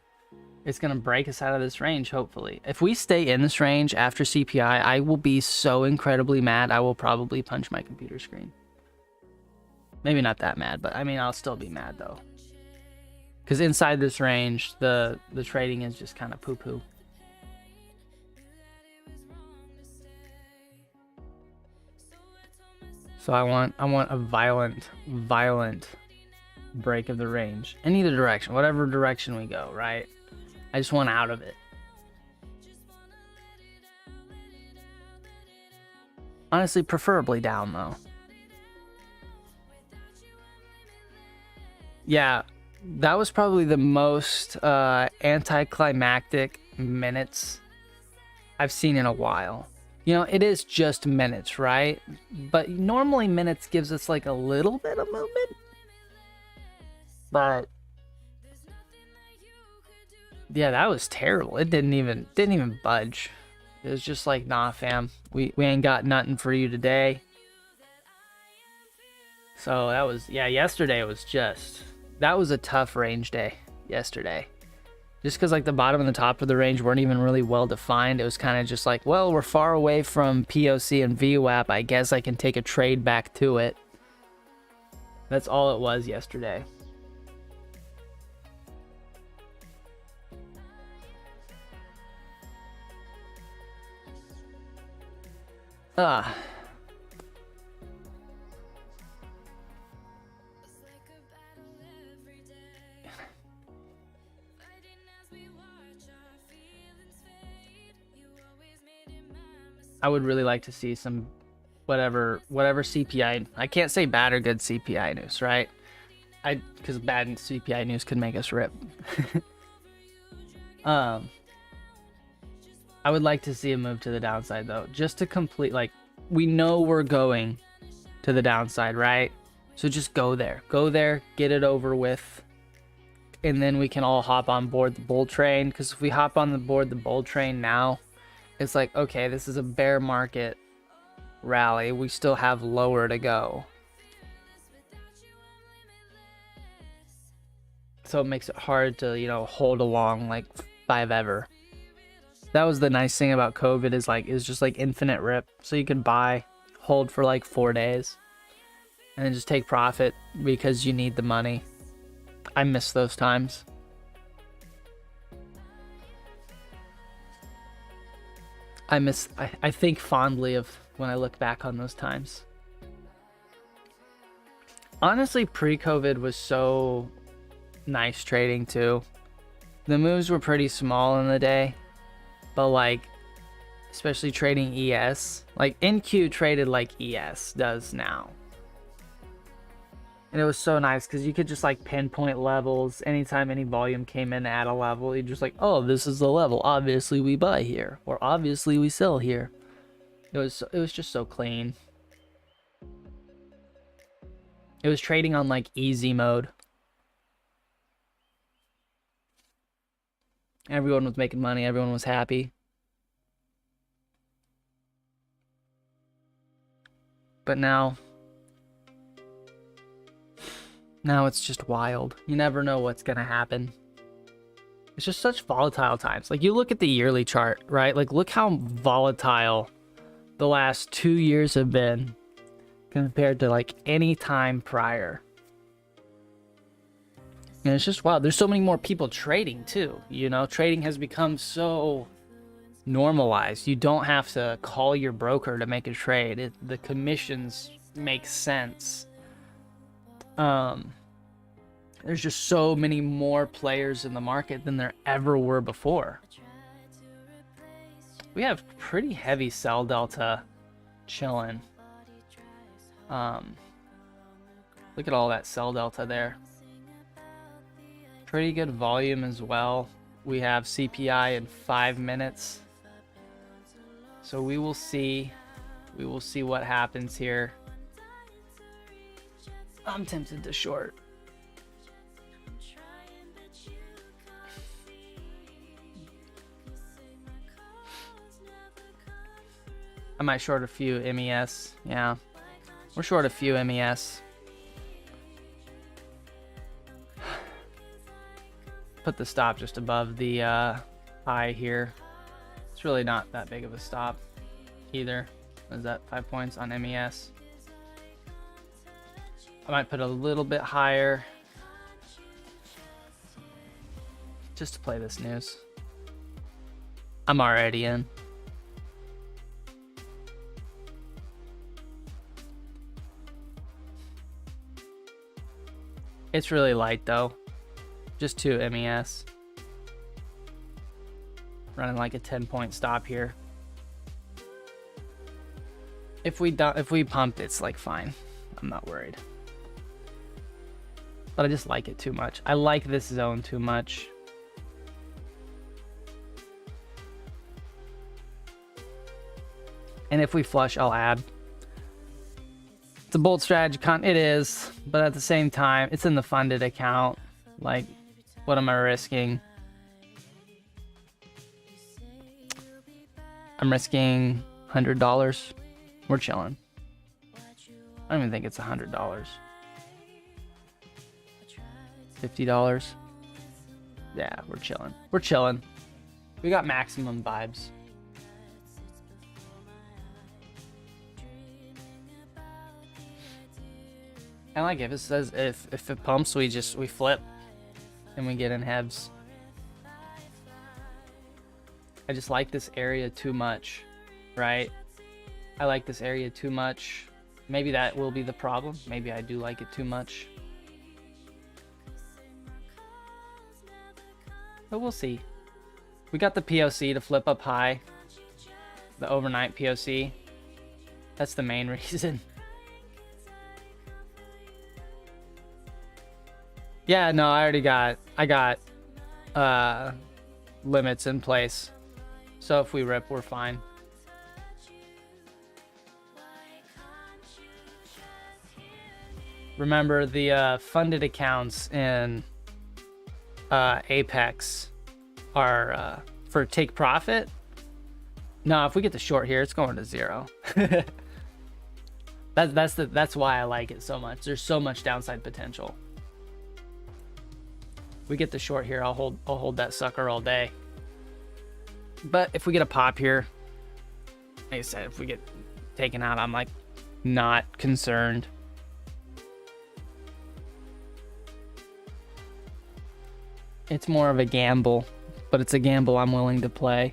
It's going to break us out of this range, hopefully. If we stay in this range after CPI, I will be so incredibly mad. I will probably punch my computer screen. Maybe not that mad, but I mean, I'll still be mad though. Because inside this range, the trading is just kind of poo-poo. So I want a violent break of the range. In either direction, whatever direction we go, right? I just want out of it. Honestly, preferably down though. Yeah, that was probably the most anticlimactic minutes I've seen in a while. You know, it is just minutes, right? But normally minutes gives us like a little bit of movement. But yeah, that was terrible. It didn't even budge. It was just like, nah, fam, we ain't got nothing for you today. So that was, yeah, yesterday was just, that was a tough range day yesterday. Just because like the bottom and the top of the range weren't even really well defined. It was kind of just like, well, we're far away from POC and VWAP. I guess I can take a trade back to it. That's all it was yesterday. I would really like to see some whatever CPI. I can't say bad or good CPI news, right? Because bad CPI news could make us rip. I would like to see a move to the downside though, just to complete, like, we know we're going to the downside, right? So just go there, get it over with, and then we can all hop on board the bull train. Because if we hop on board the bull train now, it's like, okay, this is a bear market rally. We still have lower to go. So it makes it hard to, you know, hold along like 5-ever. That was the nice thing about COVID is just like infinite rip. So you can buy, hold for like 4 days, and then just take profit because you need the money. I miss those times. I think fondly of when I look back on those times. Honestly, pre-COVID was so nice trading too. The moves were pretty small in the day, but like, especially trading ES, like NQ traded like ES does now. And it was so nice because you could just like pinpoint levels. Anytime any volume came in at a level, you're just like, oh, this is the level. Obviously we buy here, or obviously we sell here. It was just so clean. It was trading on like easy mode. Everyone was making money. Everyone was happy. But now it's just wild. You never know what's gonna happen. It's just such volatile times. Like, you look at the yearly chart, right? Like, look how volatile the last 2 years have been compared to like any time prior. And it's just wild. There's so many more people trading too. You know, trading has become so normalized. You don't have to call your broker to make a trade. The commissions make sense. There's just so many more players in the market than there ever were before. We have pretty heavy sell delta chilling. Look at all that sell delta there. Pretty good volume as well. We have CPI in 5 minutes. So we will see. We will see what happens here. I'm tempted to short. I might short a few MES. Yeah, we're short a few MES. Put the stop just above the high here. It's really not that big of a stop either. Is that 5 points on MES? I might put a little bit higher just to play this news. I'm already in. It's really light though. Just 2 MES. Running like a 10-point stop here. If we pumped, it's like fine. I'm not worried. But I just like it too much. I like this zone too much. And if we flush, I'll add. It's a bold strategy it is, but at the same time, it's in the funded account. Like, what am I risking? I'm risking $100. We're chilling. I don't even think it's $100. $50. Yeah, we're chilling. We're chilling. We got maximum vibes. And like if it says if it pumps, we flip and we get in hebs. I just like this area too much, right? I like this area too much. Maybe that will be the problem. Maybe I do like it too much. But we'll see. We got the POC to flip up high. The overnight POC. That's the main reason. Yeah, no, I got limits in place. So if we rip, we're fine. Remember the funded accounts in Apex are for take profit. No, if we get the short here, it's going to 0. That's why I like it so much. There's so much downside potential. We get the short here, I'll hold that sucker all day. But if we get a pop here, like I said, if we get taken out, I'm like not concerned. It's more of a gamble, but it's a gamble I'm willing to play.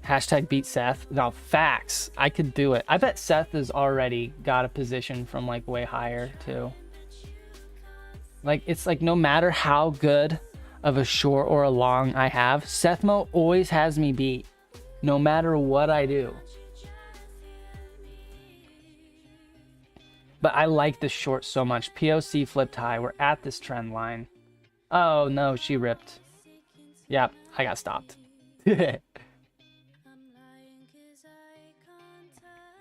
Hashtag beat Seth. No, facts. I could do it. I bet Seth has already got a position from like way higher too. Like, it's like no matter how good of a short or a long I have, Sethmo always has me beat, no matter what I do. But I like this short so much. POC flipped high. We're at this trend line. Oh no, she ripped. Yep, I got stopped. Yeah,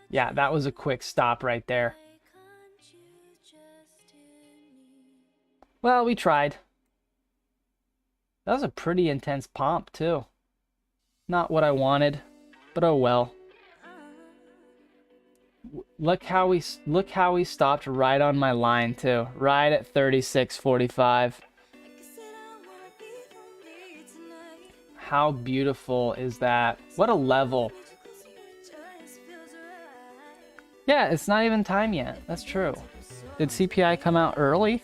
that was a quick stop right there. Well, we tried. That was a pretty intense pump too. Not what I wanted, but oh well. Look how we stopped right on my line too. Right at 36.45. How beautiful is that? What a level. Yeah, it's not even time yet. That's true. Did CPI come out early?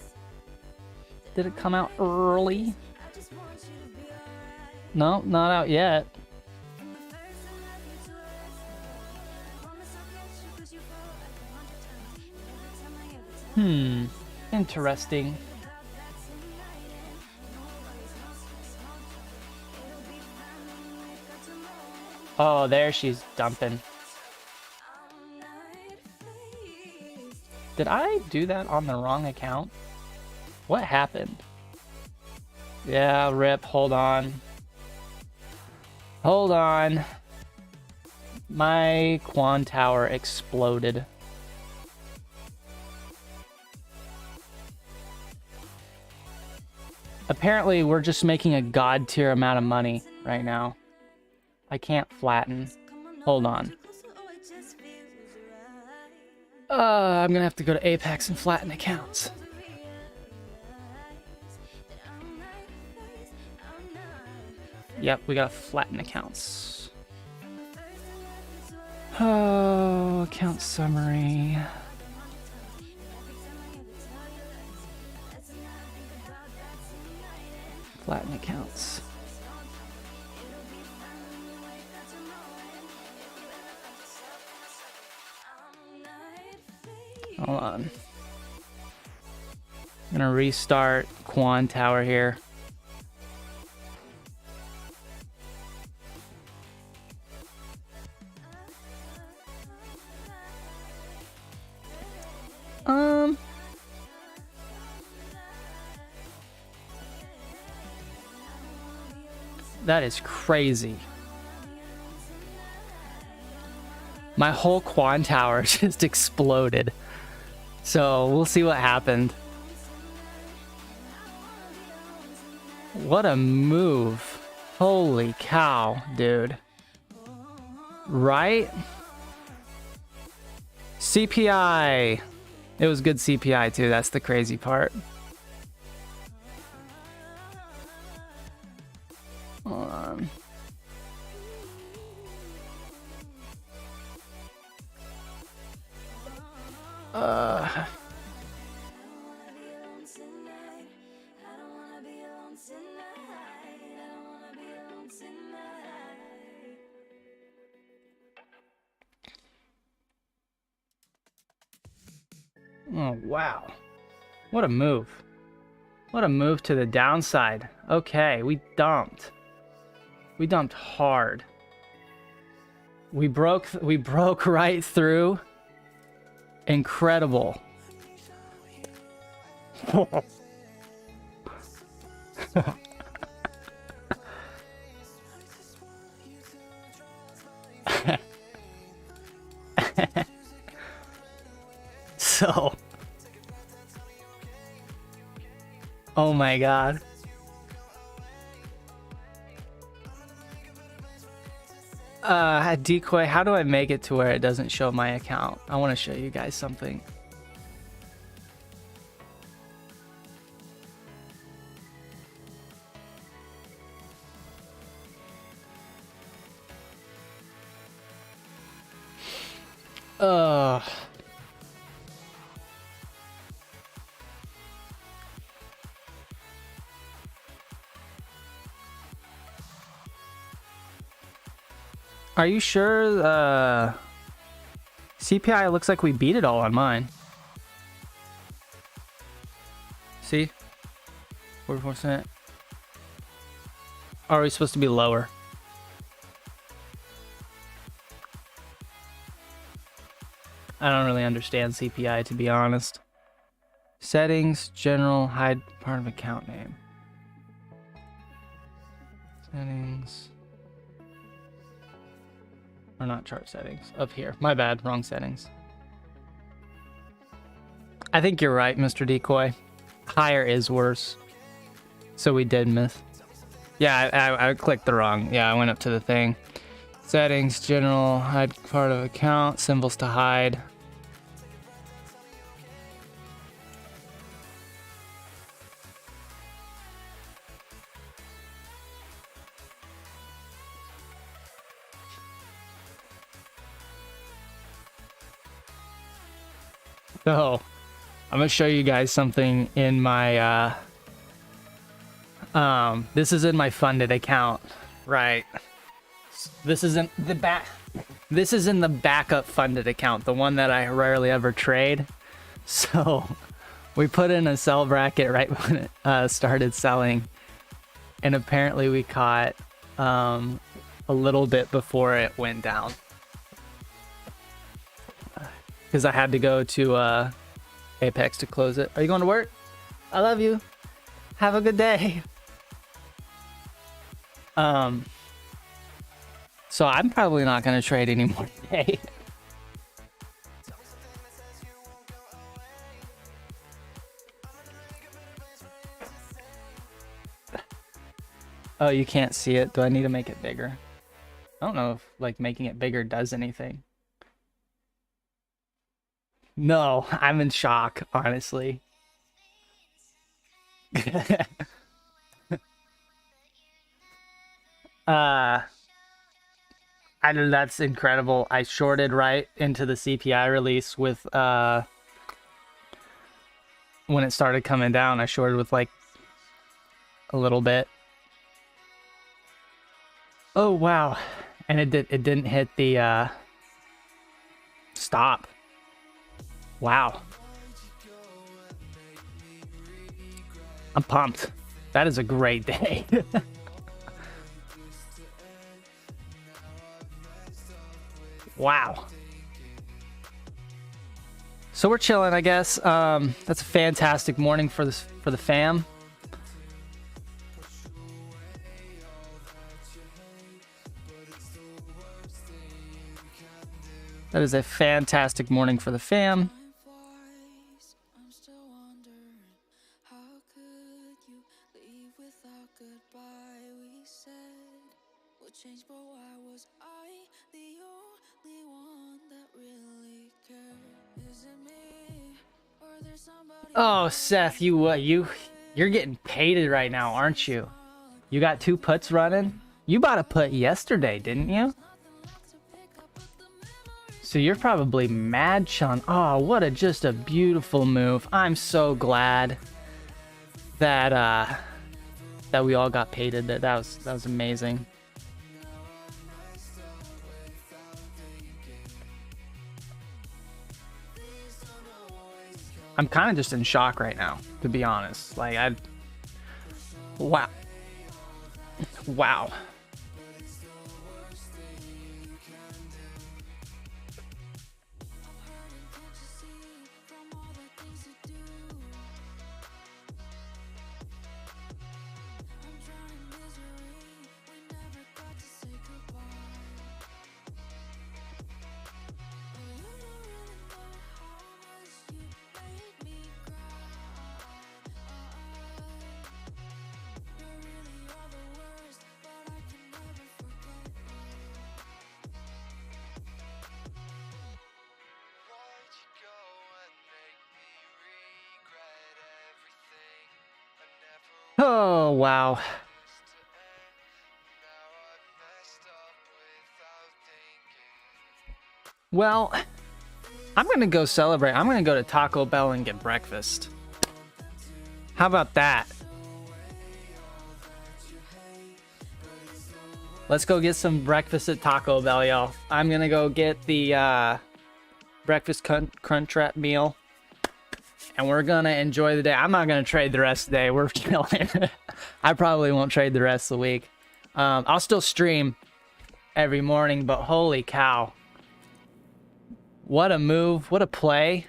Did it come out early? No, not out yet. Interesting. Oh, there she's dumping. Did I do that on the wrong account? What happened? Yeah, rip, hold on. Hold on. My Quan Tower exploded. Apparently, we're just making a god tier amount of money right now. I can't flatten. Hold on. I'm gonna have to go to Apex and flatten accounts. Yep, we gotta flatten accounts. Oh, account summary. Flatten accounts. Hold on. I'm gonna restart Quan Tower here. That is crazy. My whole Quan Tower just exploded. So we'll see what happened. What a move. Holy cow, dude. Right? CPI. It was good CPI too. That's the crazy part. Hold on. Oh, wow. What a move. What a move to the downside. Okay, we dumped. We dumped hard. We broke right through. Incredible. So, oh my god. Decoy, how do I make it to where it doesn't show my account? I want to show you guys something. Are you sure? CPI looks like we beat it all on mine. See? 44%. Are we supposed to be lower? I don't really understand CPI, to be honest. Settings, general, hide part of account name. Settings. Or not chart settings. Up here. My bad. Wrong settings. I think you're right, Mr. Decoy. Higher is worse. So we did miss. Yeah, I clicked the wrong. Yeah, I went up to the thing. Settings, general, hide part of account, symbols to hide. So, I'm gonna show you guys something in my this is in my funded account, right? This is in the backup funded account, the one that I rarely ever trade. So we put in a sell bracket right when it started selling, and apparently we caught a little bit before it went down, because I had to go to Apex to close it. Are you going to work? I love you. Have a good day. So I'm probably not going to trade anymore today. Oh, you can't see it. Do I need to make it bigger? I don't know if like making it bigger does anything. No, I'm in shock, honestly. That's incredible. I shorted right into the CPI release with when it started coming down. I shorted with like a little bit. Oh wow. And it didn't hit the stop. Wow. I'm pumped. That is a great day. Wow. So we're chilling, I guess. That's a fantastic morning for the fam. That is a fantastic morning for the fam. Oh, Seth, you're getting pated right now, aren't you? You got 2 puts running? You bought a put yesterday, didn't you? So you're probably mad, Sean. Oh, what just a beautiful move. I'm so glad that that we all got pated. That was amazing. I'm kind of just in shock right now, to be honest. Like, wow. Wow. Oh, wow. Well, I'm going to go celebrate. I'm going to go to Taco Bell and get breakfast. How about that? Let's go get some breakfast at Taco Bell, y'all. I'm going to go get the breakfast crunch wrap meal. And we're going to enjoy the day. I'm not going to trade the rest of the day. We're chilling. I probably won't trade the rest of the week. I'll still stream every morning, but holy cow. What a move. What a play.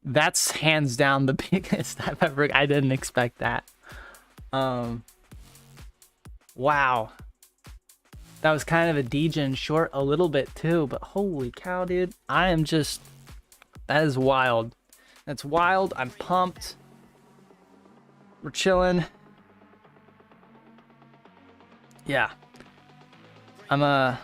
That's hands down the biggest I've ever... I didn't expect that. Wow. That was kind of a degen short a little bit too, but holy cow, dude. I am just... That is wild. That's wild. I'm pumped. We're chilling. Yeah. I'm a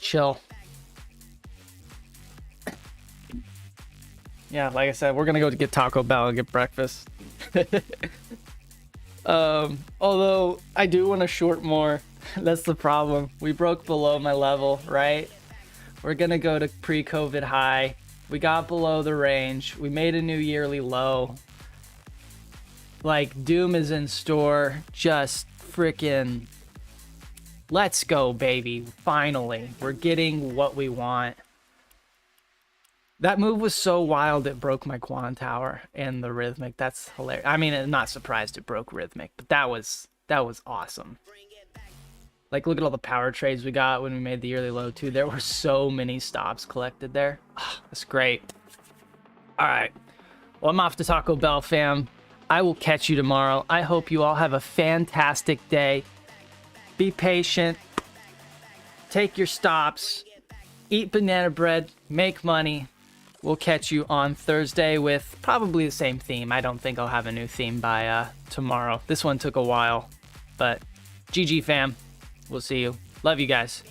chill. Yeah, like I said, we're gonna go to get Taco Bell and get breakfast. Although I do want to short more. That's the problem. We broke below my level, right? We're gonna go to pre-COVID high. We got below the range. We made a new yearly low. Like, doom is in store. Just freaking Let's go, baby. Finally, we're getting what we want. That move was so wild it broke my Quan Tower and the Rhythmic. That's hilarious. I mean, I'm not surprised it broke Rhythmic, but that was awesome. Like, look at all the power trades we got when we made the early low, too. There were so many stops collected there. Oh, that's great. All right. Well, I'm off to Taco Bell, fam. I will catch you tomorrow. I hope you all have a fantastic day. Be patient. Take your stops. Eat banana bread. Make money. We'll catch you on Thursday with probably the same theme. I don't think I'll have a new theme by tomorrow. This one took a while, but GG, fam. We'll see you. Love you guys.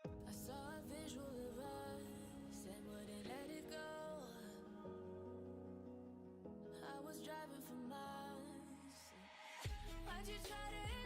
I saw a visual of us and wouldn't let it go. I was driving for miles. Why'd you try to